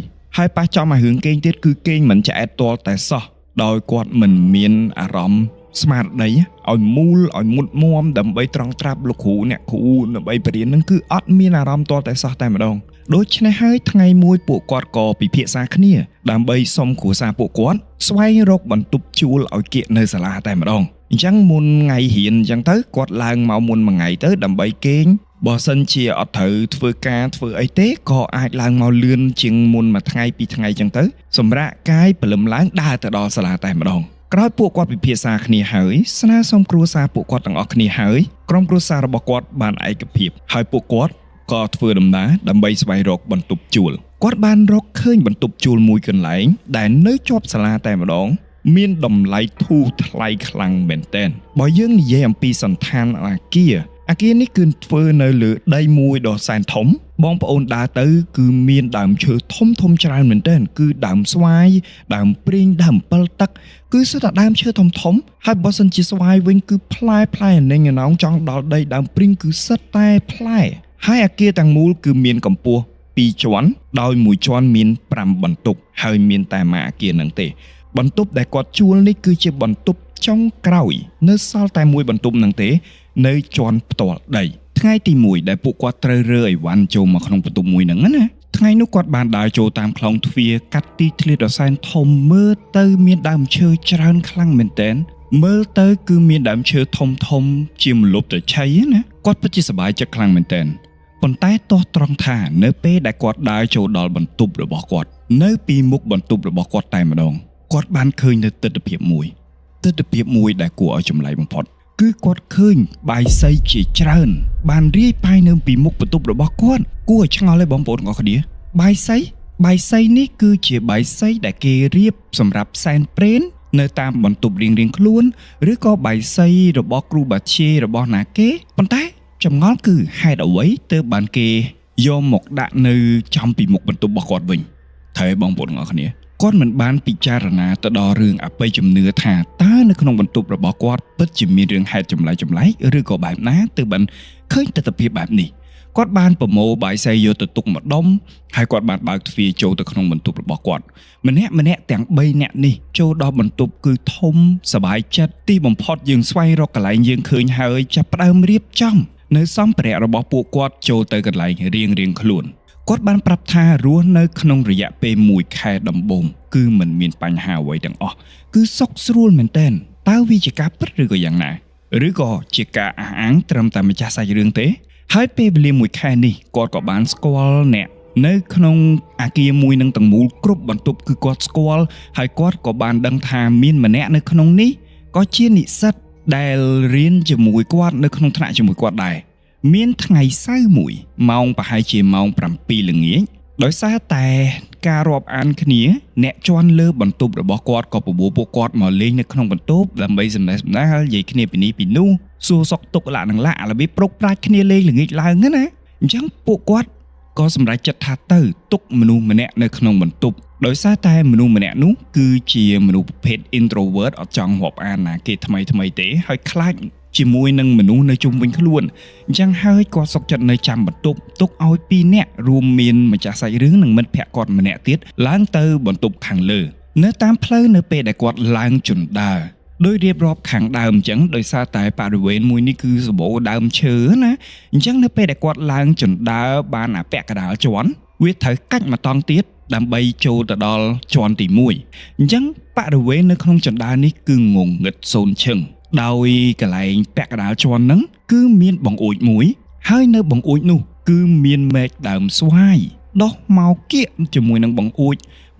Speaker 1: ប៉ះចំមករឿងគេងទៀតគឺគេងមិនឆ្អែតទាល់តែសោះដោយគាត់មិនមានអារម្មណ៍ស្មារតីឲ្យមូលឲ្យមុតមមដើម្បីត្រង់ត្រាប់លោកគ្រូអ្នកគ្រូដើម្បីបរៀននឹងគឺអត់មានអារម្មណ៍ទាល់តែសោះតែម្ដងដូច្នេះហើយថ្ងៃមួយពួកគាត់ក៏ពិភាក្សាគ្នាដើម្បីសុំគ្រួសារពួកគាត់ស្វែងរកបន្ទប់ជួលឲ្យគៀកនៅសាលាតែម្ដងអញ្ចឹងមុនថ្ងៃរៀនអញ្ចឹងទៅគាត់ឡើងមកមុនមួយថ្ងៃទៅដើម្បីគេងបើសិនជាអត់ត្រូវធ្វើការធ្វើអីទេក៏អាចឡើងមកលឿនជាងមុនមួយថ្ងៃពីរថ្ងៃអញ្ចឹងទៅសម្រាប់កាយព្រលឹមឡើងដើរទៅដល់សាលាតែម្ដងក្រោយពួកគាត់ពិភាក្សាគ្នាហើយស្នើសុំគ្រួសារពួកគាត់ទាំងអស់គ្នាហើយក្រុមគ្រួសាររបស់គាត់បានឯកភាពហើយពួកគាត់ក៏ធ្វើដំណើរដើម្បីស្វែងរកបន្ទប់ជួលគាត់បានរកឃើញបន្ទប់ជួលមួយកន្លែងដែលនៅជាប់សាលាតែម្ដងមានតម្លៃធូរថ្លៃខ្លាំងមែនទែនបើយើងនិយាយអំពីសន្តានអាគារនេះគឺធ្វើនៅលើដីមួយដ៏សែនធំបងប្អូនដើរទៅគឺមានដើមឈើធំច្រើនមែនទែនគឺដើមស្វាយដើមព្រីងដើមអំពិលទឹកគឺសុទ្ធតែដើមឈើធំហើយបើសិនជាស្វាយវិញគឺផ្លែណេញណោងចង់ដល់ដីដើមព្រីងគឺសុទ្ធតែផ្លែហើយអាគារទាំងមូលគឺមានកម្ពស់2ជាន់ដោយមួយជាន់មាន5បន្ទប់ហើយមានតែមួយអាគារនឹងទេបន្ទប់ដែលគាត់ជួលនេះគឺជាបន្ទប់ចុងក្រោយនៅសល់តែមួយបន្ទប់នឹងទេនៅជាន់ផ្ទាល់ដីថ្ងៃទី1ដែលពួកគាត់ត្រូវរើអីវ៉ាន់ចូលមកក្នុងបន្ទប់មួយហ្នឹងណាថ្ងៃនោះគាត់បានដើរចូលតាមខ្លងទ្វារកាត់ទីធ្លាដ៏សែនធំមើលទៅមានដើមឈើច្រើនខ្លាំងមែនទែនមើលទៅគឺមានដើមឈើធំជាម្លប់ត្រឆៃណាគាត់ពិតជាសប្បាយចិត្តខ្លាំងមែនទែនប៉ុន្តែទាស់ត្រង់ថានៅពេលដែលគាត់ដើរចូលដល់បន្ទប់របស់គាត់នៅពីមុខបន្ទប់របស់គាត់តែម្ដងគាត់បានឃើញនៅទិដ្ឋភាពមួយដែលគួរឲ្យចម្លែកបំផុតគឺគាត់ឃើញបាយសីជាច្រើនបានរាយប៉ាយនៅពីមុខបន្ទប់របស់គាត់គួរឲ្យឆ្ងល់ទេបងប្អូនទាំងអស់គ្នាបាយសីនេះគឺជាបាយសីដែលគេរៀបសម្រាប់សែនព្រេននៅតាមបន្ទប់រៀងៗខ្លួនឬក៏បាយសីរបស់គ្រូបាធ្យាយរបស់ណាគេប៉ុន្តែចម្ងល់គឺហេតុអ្វីទើបបានគេយកមកដាក់នៅចំពីមុខបន្ទប់របស់គាត់វិញត្រូវបងប្អូនទាំងអស់គ្នាគាត់មិនបានពិចារណាទៅដល់រឿងអបិយជំនឿថាតើនៅក្នុងបន្ទប់របស់គាត់ពិតជាមានរឿងហេតុចម្លែកឬក៏បែបណាទើបបានឃើញទស្សនវិជ្ជាបែបនេះគាត់បានប្រមូលបាយសីយកទៅទុកម្ដុំហើយគាត់បានបើកទ្វារចូលទៅក្នុងបន្ទប់របស់គាត់ម្នាក់ទាំង3នាក់នេះចូលដល់បន្ទប់គឺធំសប្បាយចិត្តទីបំផុតយើងស្វែងរកកន្លែងយើងឃើញហើយចាប់ផ្ដើមរៀបចំនៅសម្ភារៈរបស់ពួកគាត់ចូលទៅកន្លែងរៀងខ្លួនគាត់បានប្រាប់ថារស់នៅក្នុងរយៈពេល1ខែដំបូងគឺមិនមានបញ្ហាអ្វីទាំងអស់គឺសុខស្រួលមែនទែនតើវាជាការពិតឬក៏យ៉ាងណាឬក៏ជាការអះអាងត្រឹមតែម្ចាស់សាច់រឿងទេហើយពេលវេលា1ខែនេះគាត់ក៏បានស្គាល់អ្នក នៅក្នុងអាគារមួយនឹងទាំងមូលគ្រប់បន្ទប់គឺគាត់ស្គាល់ហើយគាត់ក៏បានដឹងថាមានម្នាក់នៅក្នុងនេះក៏ជានិស្សិតដែលរៀនជាមួយគាត់នៅក្នុងថ្នាក់ជាមួយគាត់ដែរមានថ្ងៃសៅរ៍មួយម៉ោងប្រហែលជាម៉ោង7ល្ងាចដោយសារតែការរាប់អានគ្នាអ្នកជាន់លើបន្ទប់របស់គាត់ក៏បបួលពួកគាត់មកលេងនៅក្នុងបន្ទប់ដើម្បីសម្ដែងសម្ដាលនិយាយគ្នាពីនេះពីនោះសួរសុខទុក្ខលក្ខណៈអារបៀបប្រុកប្រាជ្ញគ្នាលេងល្ងាចឡើងណាអញ្ចឹងពួកគាត់ក៏សម្រេចចិត្តថាទៅទុកមនុស្សម្នាក់នៅក្នុងបន្ទប់ដោយសារតែមនុស្សម្នាក់នោះគឺជាមនុស្សប្រភេទ introvert អត់ចង់រាប់អានណាគេថ្មីទេហើយខ្លាចជាមួយនឹងមនុស្សនៅជុំវិញខ្លួនអញ្ចឹងហើយគាត់សុកចិត្តនៅចាំបន្ទប់ទុកឲ្យ2នាក់រួមមានម្ចាស់សាច់រឿងនិងមិត្តភក្តិគាត់ម្នាក់ទៀតឡើងទៅបន្ទប់ខាងលើនៅតាមផ្លូវនៅពេលដែលគាត់ឡើងជណ្ដើរដោយរៀបរាប់ខាងដើមអញ្ចឹងដោយសារតែបរិវេណមួយនេះគឺសម្បូរដើមឈើណាអញ្ចឹងនៅពេលដែលគាត់ឡើងជណ្ដើរបានអាពាក់កណ្ដាលជាន់វាត្រូវកាច់មកតង់ទៀតដើម្បីចូលទៅដល់ជាន់ទី1អញ្ចឹងបរិវេណនៅក្នុងជណ្ដើរនេះគឺងងឹតសូន្យឈឹងដោយកន្លែងពាក់កណ្ដាលជាន់ហ្នឹងគឺមានបង្អួចមួយហើយនៅបង្អួចនោះគឺមានមែកដើមស្វាយដោះមកគៀកជាមួយនឹងបង្អួច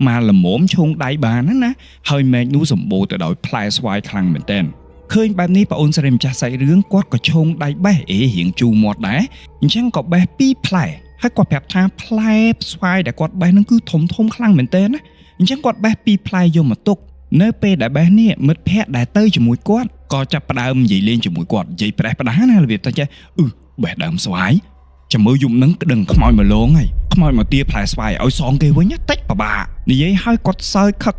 Speaker 1: មកល្មមឈោងដៃបានណាហើយមែកនោះសម្បូរទៅដោយផ្លែស្វាយខ្លាំងមែនទែនឃើញបែបនេះបងអូនស្រីម្ចាស់សាច់រឿងគាត់ក៏ឈោងដៃបេះរៀងជូរមាត់ដែរអញ្ចឹងក៏បេះ2ផ្លែហើយគាត់ប្រាប់ថាផ្លែស្វាយដែលគាត់បេះហ្នឹងគឺធំខ្លាំងមែនទែនណាអញ្ចឹងគាត់បេះ2ផ្លែយកមកទុកនៅពេលដែលបេះនេះមិត្តភក្តិដែលទៅជាមួយគាត់ក៏ចាប់ផ្ដើមនិយាយលេងជាមួយគាត់និយាយប្រេះផ្ដាស់ណារបៀបតែចេះបេះដើមស្វាយចាំមើលយប់ហ្នឹងក្តឹងខ្មោចមកលងហើយខ្មោចមកទាផ្លែស្វាយឲ្យសងគេវិញតិចពិបាកនិយាយឲ្យគាត់សើចខឹក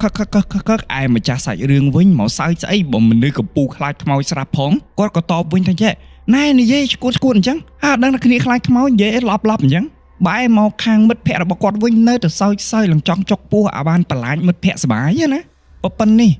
Speaker 1: ឯម្ចាស់សាច់រឿងវិញមកសើចស្អីបើមនុស្សកំពូខ្លាចខ្មោចស្រាប់ផងគាត់ក៏តបវិញថាចេះណែនិយាយឈួតអញ្ចឹងដឹងតែគ្នាខ្លាចខ្មោចនិយាយឡប់អញ្ចឹងបែរមកខាងមិត្តភក្តិរបស់គាត់វិញនៅតែសើចឡើងចង់ចុកពោះឲ្យបានបន្លាចមិត្តភក្តិសុបាយណាប៉ុណ្នេះ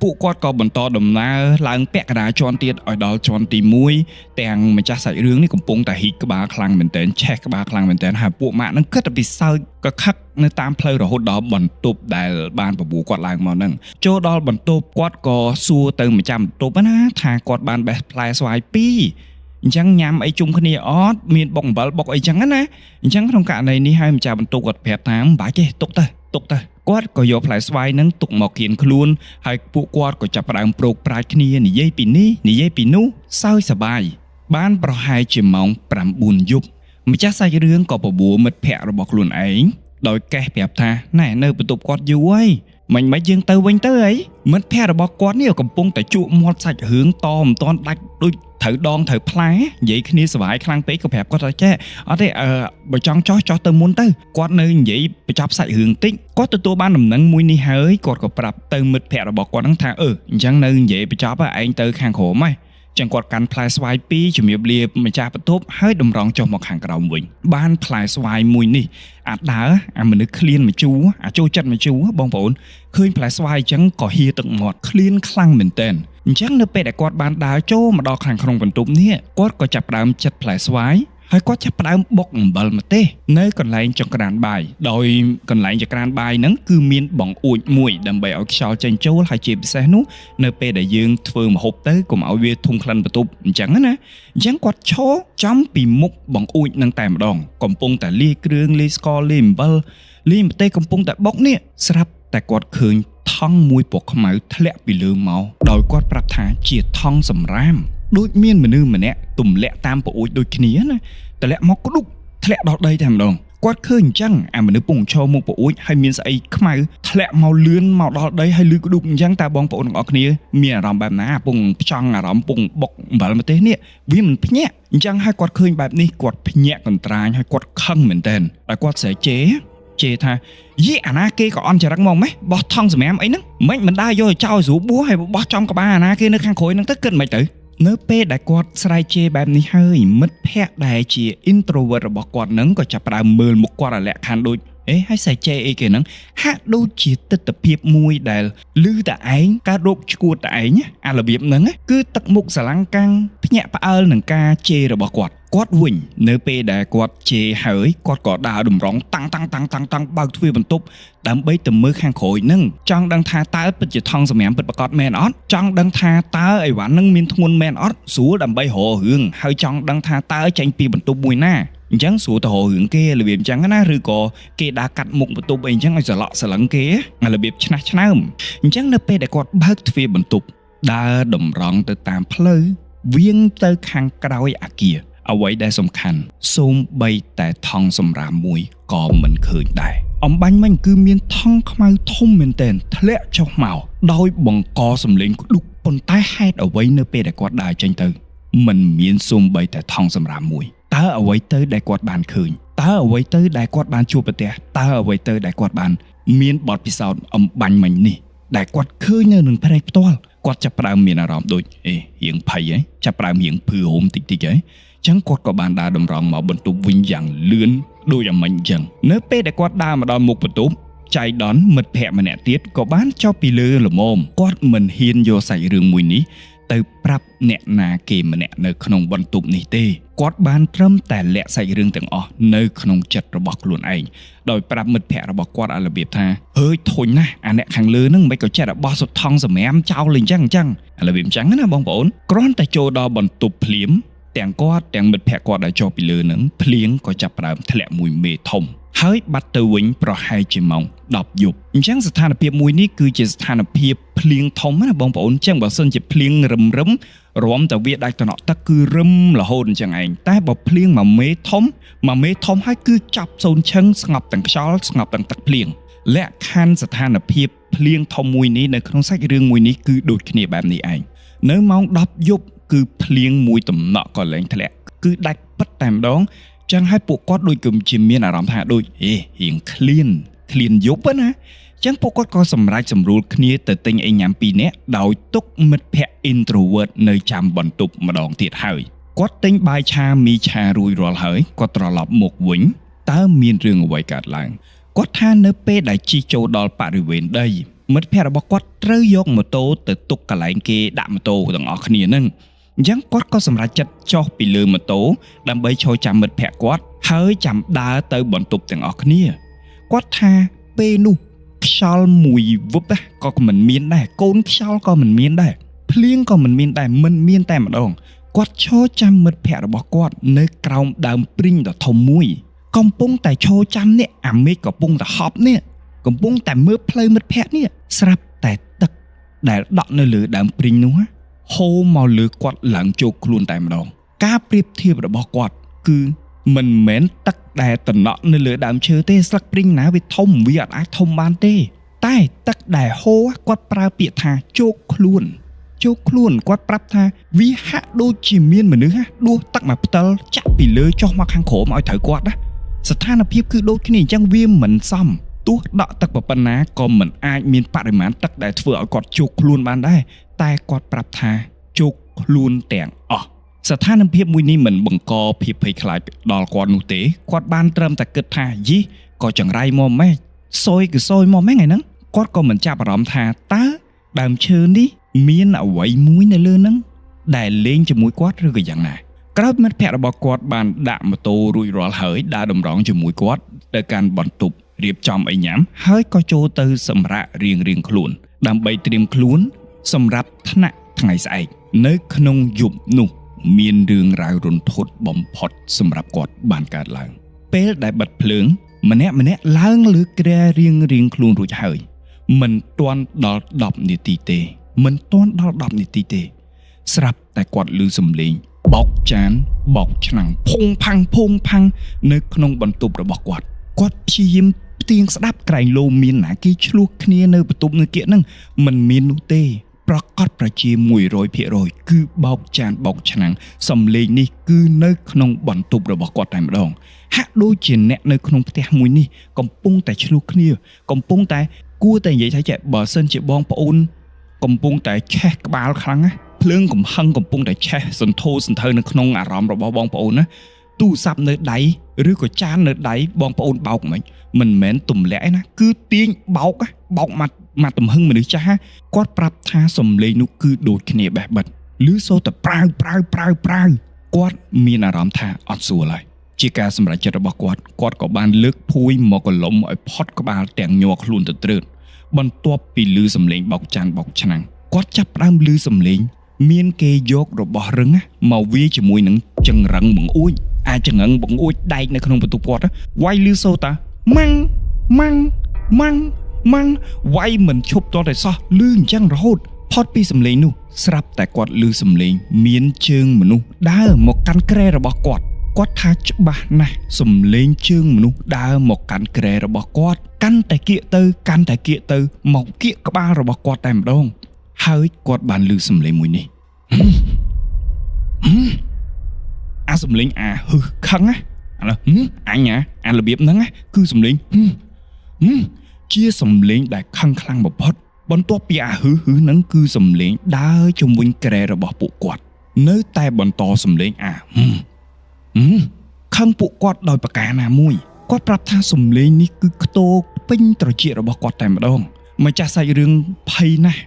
Speaker 1: ពួកគាត់ក៏បន្តដំណើរឡើងពាក់កណ្ដាលជាន់ទៀតឲ្យដល់ជាន់ទី1ទាំងម្ចាស់សាច់រឿងនេះកំពុងតែហ៊ីកក្បាលខ្លាំងមែនទែនឆេះក្បាលខ្លាំងមែនទែនហើយពួកម៉ាក់នឹងគិតតែពីសើចក៏ខឹកនៅតាមផ្លូវរហូតដល់បន្ទប់ដែលបានបបួលគាត់ឡើងមកហ្នឹងចូលដល់បន្ទប់គាត់ក៏សួរទៅម្ចាស់បន្ទប់ណាថាគាត់បានបេះផ្លែស្វាយ2អញ្ចឹងញ៉ាំអីជុំគ្នាអត់មានបុកអំបិលបុកអីចឹងណាអញ្ចឹងក្នុងករណីនេះហើយម្ចាស់បន្ទប់គាត់ប្រាប់ថាមិនបាច់ទេទុកទៅគាត់ក៏យកផ្លែស្វាយហ្នឹងទុកមកគៀនខ្លួនហើយពួកគាត់ក៏ចាប់ផ្ដើមប្រោកប្រាជ្ញគ្នានិយាយពីនេះនិយាយពីនោះសើចសប្បាយបានប្រហែលជាម៉ោង9យប់ម្ចាស់សាច់រឿងក៏បបួលមិត្តភក្តិរបស់ខ្លួនឯងដោយកេះប្រាប់ថាណែនៅបន្ទប់គាត់យូរហើយមិនយើងទៅវិញទៅអីមិត្តភក្តិរបស់គាត់នេះកំពុងតែជក់មាត់សាច់រឿងតមិនតាន់ដាច់ដូចត្រូវដងត្រូវផ្លែនិយាយគ្នាសប្បាយខ្លាំងពេកក៏ប្រាប់គាត់ថាចេះអត់ទេបើចង់ចោះទៅមុនទៅគាត់នៅនិយាយបញ្ចប់សាច់រឿងតិចគាត់ទទួលបានដំណឹងមួយនេះហើយគាត់ក៏ប្រាប់ទៅមិត្តភក្តិរបស់គាត់ហ្នឹងថាអញ្ចឹងនៅនិយាយបញ្ចប់ឯងទៅខាងក្រោមហើយចឹងគាត់កាន់ផ្លែស្វាយ2ជំរាបលាម្ចាស់បន្ទប់ហើយតម្រង់ចុះមកខាងក្រោមវិញបានផ្លែស្វាយមួយនេះដើរមនុស្សឃ្លានមកជូរចូលចិត្តមកជូរបងប្អូនឃើញផ្លែស្វាយអញ្ចឹងក៏ហៀទឹកមាត់ឃ្លានខ្លាំងមែនទែនអញ្ចឹងនៅពេលដែលគាត់បានដើរចូលមកដល់ខាងក្នុងបន្ទប់នេះគាត់ក៏ចាប់ផ្ដើមចិត្តផ្លែស្វាយហើយគាត់ចាប់ផ្ដើមបុកអំបិលម្ទេសនៅកន្លែងចង្ក្រានបាយដោយកន្លែងចង្ក្រានបាយហ្នឹងគឺមានបង្អួចមួយដើម្បីឲ្យខ្យល់ចេញចូលហើយជាពិសេសនោះនៅពេលដែលយើងធ្វើម្ហូបទៅកុំឲ្យវាធុំក្លិនបន្ទប់អញ្ចឹងណាអញ្ចឹងគាត់ឈរចំពីមុខបង្អួចហ្នឹងតែម្ដងកំពុងតែលាយគ្រឿងលាយស្ករលាយអំបិលលាយម្ទេសកំពុងតែបុកនេះស្រាប់តែគាត់ឃើញថង់មួយពណ៌ខ្មៅធ្លាក់ពីលើមកដោយគាត់ប្រាប់ថាជាថង់សម្រាមដូចមានមនុស្សម្នាក់ទម្លាក់តាមប្អួចដូចគ្នាណាទម្លាក់មកក្ដុកធ្លាក់ដល់ដីតែម្ដងគាត់ឃើញអញ្ចឹងមនុស្សពងឈរមុខប្អួចហើយមានស្អីខ្មៅធ្លាក់មកលឿនមកដល់ដីហើយលឺក្ដុកអញ្ចឹងតើបងប្អូនទាំងអស់គ្នាមានអារម្មណ៍បែបណាពងផ្ចង់អារម្មណ៍ពងបុកអំបិលម្ទេសនេះវាមិនភ្ញាក់អញ្ចឹងហើយគាត់ឃើញបែបនេះគាត់ភ្ញាក់កន្ត្រាញហើយគាត់ខឹងមែនតើហើយគាត់ស្រែកជេរថាយីអាណាគេក៏អន់ចរិតមកម៉េះបោះថង់សម្រាមអីហ្នឹងមិនដែរយកចោលស្រួលបួសហើយបោះចំក្បាលអាណាគេនៅខាងក្រោយហ្នឹងទៅគិតមិនទៅនៅពេលដែលគាត់ស្រែកជេរបែបនេះហើយមិត្តភក្តិដែលជា introvert របស់គាត់ហ្នឹងក៏ចាប់ផ្ដើមមើលមុខគាត់ឲ្យលក្ខខណ្ឌដូចហើយស្រែកជេរអីគេហ្នឹងហាក់ដូចជាទិដ្ឋភាពមួយដែលឮតែឯងកើតរោគឈួតតែឯងអារបៀបហ្នឹងគឺទឹកមុខស្រឡាំងកាំងភ្ញាក់ផ្អើលនឹងការជេររបស់គាត់វិញនៅពេលដែលគាត់ជេរហើយគាត់ក៏ដើរតម្រង់តាំងបើកទ្វារបន្ទប់ដើម្បីទៅមើលខាងក្រោយហ្នឹងចង់ដឹងថាតើពិតជាថង់សម្រាមពិតប្រាកដមែនអត់ចង់ដឹងថាតើអីវ៉ាន់ហ្នឹងមានធ្ងន់មែនអត់ស្រួលដើម្បីរករឿងហើយចង់ដឹងថាតើចេញពីបន្ទប់មួយណា ចឹងស្រួលទៅរឿងគេរបៀបចឹងណាឬក៏គេដើរកាត់មុខបន្ទប់អីចឹងឲ្យស្រឡក់ស្រឡឹងគេរបៀបឆ្នះឆ្នើមអញ្ចឹងនៅពេលដែលគាត់បើកទ្វារបន្ទប់ដើរតម្រង់ទៅតាមផ្លូវវាងទៅខាងក្រោយអគារអ្វីដែលសំខាន់សូម្បីតែថង់សម្រាមមួយក៏មិនឃើញដែរអំបញ្ញមិញគឺមានថង់ខ្មៅធំមែនទែនធ្លាក់ចុះមកដោយបង្កសំឡេងក្ដុកប៉ុន្តែហេតុអ្វីនៅពេលដែលគាត់ដើរចេញទៅមិនមានសូម្បីតែថង់សម្រាមមួយតើអ្វីទៅដែលគាត់បានឃើញតើអ្វីទៅដែលគាត់បានជួបប្រទះតើអ្វីទៅដែលគាត់បានមានបទពិសោធន៍អំបញ្ញមិញនេះដែលគាត់ឃើញនៅនឹងភ្នែកផ្ទាល់គាត់ចាប់ផ្ដើមមានអារម្មណ៍ដូចរៀងភ័យចាប់ផ្ដើមរៀងភឿហូមតិចៗចឹងគាត់ក៏បានដើរតម្រង់មកបន្ទប់វិញយ៉ាងលឿនដូចអាមិញចឹងនៅពេលដែលគាត់ដើរមកដល់មុខបន្ទប់ចៃដនមិត្តភ័ក្តិម្នាក់ទៀតក៏បានចុះពីលើលំមគាត់មិនហ៊ានយកសាច់រឿងមួយនេះទៅប្រាប់អ្នកណាគេម្នាក់នៅក្នុងបន្ទប់នេះទេគាត់បានត្រឹមតែលាក់សាច់រឿងទាំងអស់នៅក្នុងចិត្តរបស់ខ្លួនឯងដោយប្រាប់មិត្តភ័ក្តិរបស់គាត់ឲ្យរបៀបថាអើយធុញណាស់អាអ្នកខាងលើហ្នឹងមិនក៏ចេះតែបោះសុទ្ធថង់សម្រាមចោលលេងចឹងរបៀបចឹងណាបងប្អូនគ្រាន់តែចូលដល់បន្ទប់ភ្លាមទាំងគាត់ទាំងមិត្តភ័ក្តិគាត់ដែលចុះពីលើហ្នឹងភ្លៀងក៏ចាប់ផ្ដើមធ្លាក់មួយមេធំហើយបាត់ទៅវិញប្រហែលជាម៉ោង10យប់អញ្ចឹងស្ថានភាពមួយនេះគឺជាស្ថានភាពភ្លៀងធំណាបងប្អូនអញ្ចឹងបើសិនជាភ្លៀងរឹមរំតែវាដាច់តំណក់ទឹកគឺរឹមរហូតអញ្ចឹងឯងតែបើភ្លៀងមួយមេធំហើយគឺចាប់សូនឈឹងស្ងប់ទាំងខ្យល់ស្ងប់ទាំងទឹកភ្លៀងលក្ខខណ្ឌស្ថានភាពភ្លៀងធំមួយនេះនៅក្នុងសាច់រឿងមួយនេះគឺដូចគ្នាបែបនេះឯងនៅម៉ោង10យប់គឺភ្លៀងមួយតំណក់ក៏លែងធ្លាក់គឺដាច់ពិតតែម្ដងចឹងហើយពួកគាត់ដូចជាមានអារម្មណ៍ថាដូចរៀងឃ្លានយប់ណាចឹងពួកគាត់ក៏សម្រេចសម្រួលគ្នាទៅទិញអីញ៉ាំ2នាក់ដោយទុកមិត្តភ័ក្តិ introvert នៅចាំបន្ទប់ម្ដងទៀតហើយគាត់ទិញបាយឆាមីឆារួចរាល់ហើយគាត់ត្រឡប់មកវិញតើមានរឿងអ្វីកើតឡើងគាត់ថានៅពេលដែលជិះចូលដល់បរិវេណដីមិត្តភ័ក្តិរបស់គាត់ត្រូវយកម៉ូតូទៅទុកកន្លែងគេដាក់ម៉ូតូទាំងអស់គ្នាហ្នឹងអញ្ចឹងគាត់ក៏សម្រេចចិត្តចុះពីលើម៉ូតូដើម្បីឈរចាំមិត្តភ័ក្តិគាត់ហើយចាំដើរទៅបន្ទប់ទាំងអស់គ្នាគាត់ថាពេលនោះខ្យល់មួយវឹបក៏មិនមានដែរកូនខ្យល់ក៏មិនមានដែរភ្លៀងក៏មិនមានដែរមិនមានតែម្ដងគាត់ឈរចាំមិត្តភ័ក្តិរបស់គាត់នៅក្រោមដើមព្រីងដ៏ធំមួយកំពុងតែឈរចាំនេះអាមេឃកំពុងតែហប់នេះកំពុងតែមើលផ្លូវមិត្តភ័ក្តិនេះស្រាប់តែទឹកដែលដក់នៅលើដើមព្រីងនោះហូរមកលើគាត់ឡើងជោគខ្លួនតែម្ដងការប្រៀបធៀបរបស់គាត់គឺមិនមែនទឹកដែលតំណក់នៅលើដើមឈើទេស្លឹកព្រីងណាវាធំវាអត់អាចធំបានទេតែទឹកដែលហូរគាត់ប្រើពាក្យថាជោគខ្លួនគាត់ប្រាប់ថាវាហាក់ដូចជាមានមនុស្សដួសទឹកមកផ្តិលចាក់ពីលើចុះមកខាងក្រោមឲ្យត្រូវគាត់ណាស្ថានភាពគឺដូចគ្នាអញ្ចឹងវាមិនសមទោះដក់ទឹកប៉ុណ្ណាក៏មិនអាចមានបរិមាណទឹកដែលធ្វើឲ្យគាត់ជោគខ្លួនបានដែរតែគាត់ប្រាប់ថាជោគខ្លួនទាំងអស់ស្ថានភាពមួយនេះមិនបង្កភាពភ័យខ្លាចដល់គាត់នោះទេគាត់បានត្រឹមតែគិតថាយីក៏ចង្រៃមកម៉េចសយគឺសយមកម៉េចថ្ងៃហ្នឹងគាត់ក៏មិនចាប់អារម្មណ៍ថាតើដើមឈើនេះមានអ្វីមួយនៅលើហ្នឹងដែលលេងជាមួយគាត់ឬក៏យ៉ាងណាក្រោយមិត្តភ័ក្តិរបស់គាត់បានដាក់ម៉ូតូរួចរាល់ហើយដើរតម្រង់ជាមួយគាត់ទៅកាន់បន្ទប់រៀបចំអីញ៉ាំហើយក៏ចូលទៅសម្រាករៀងខ្លួនដើម្បីត្រៀមខ្លួនសម្រាប់ថ្នាក់ថ្ងៃស្អែកនៅក្នុងយប់នោះមានរឿងរ៉ាវរន្ធត់បំផុតសម្រាប់គាត់បានកើតឡើងពេលដែលបិទភ្លើងម្នាក់ឡើងលើគ្រែរៀងខ្លួនរួចហើយមិនទាន់ដល់10នាទីទេស្រាប់តែគាត់ឮសំឡេងបោកចានបោកឆ្នាំងភុងផាំងនៅក្នុងបន្ទប់របស់គាត់ព្យាយាមផ្ទៀងស្ដាប់ក្រែងលោមានណាគេឆ្លោះគ្នានៅបន្ទប់នៅគៀកហ្នឹងមិនមាននោះទេប្រកាសប្រជា 100% គឺបោកចានបោកឆ្នាំងសំឡេងនេះគឺនៅក្នុងបន្ទប់របស់គាត់តែម្ដងហាក់ដូចជាអ្នកនៅក្នុងផ្ទះមួយនេះកំពុងតែឆ្លោះគ្នាកំពុងតែគួរតែនិយាយថាចេះបើសិនជាបងប្អូនកំពុងតែឆេះក្បាលខ្លាំងណាភ្លើងកំហឹងកំពុងតែឆេះសន្ធោសន្ធៅនៅក្នុងអារម្មណ៍របស់បងប្អូនណាទូរស័ព្ទនៅដៃឬក៏ចាននៅដៃបងប្អូនបោកមិនមែនទម្លាក់ឯណាគឺទាញបោកមកទំហឹងមនុស្សចាស់គាត់ប្រាប់ថាសំឡេងនោះគឺដូចគ្នាបេះបិទឬសូតែប្រាវគាត់មានអារម្មណ៍ថាអត់ស្រួលហើយជាការសម្រេចចិត្តរបស់គាត់ក៏បានលើកភួយមកកលុំឲ្យផុតក្បាលទាំងញ័រខ្លួនទៅត្រើតបន្ទាប់ពីឮសំឡេងបោកចានបោកឆ្នាំងគាត់ចាប់ផ្ដើមឮសំឡេងមានគេយករបស់រឹងមកវាជាមួយនឹងចង្រឹងបង្អួច អាចងងបង្អួចដែកនៅក្នុងបន្ទប់គាត់វាយលឺសូតាម៉ាំងម៉ាំងម៉ាំងម៉ាំងវាយមិនឈប់តតែសោះលឺអញ្ចឹងរហូតផុតពីសំឡេងនោះស្រាប់តែគាត់លឺសំឡេងមានជើងមនុស្សដើរមកកាន់គ្រែរបស់គាត់ថាច្បាស់ណាស់សំឡេងជើងមនុស្សដើរមកកាន់គ្រែរបស់គាត់កាន់តែគៀកទៅមកគៀកក្បាលរបស់គាត់តែម្ដងហើយគាត់បានលឺសំឡេងមួយនេះអាសំឡេងអាហឹសខឹងណាឥឡូវអញអារបៀបហ្នឹងគឺសំឡេងជាសំឡេងដែលខឹងខ្លាំងបំផុតបន្ទាប់ពីអាហឹសហ្នឹងគឺសំឡេងដើរជុំវិញគ្រែរបស់ពួកគាត់នៅតែបន្តសំឡេងអាខឹងពួកគាត់ដោយប្រការណាមួយគាត់ប្រាប់ថាសំឡេងនេះគឺខ្ទោពេញត្រចៀករបស់គាត់តែម្ដងម្ចាស់សាច់រឿងភ័យណាស់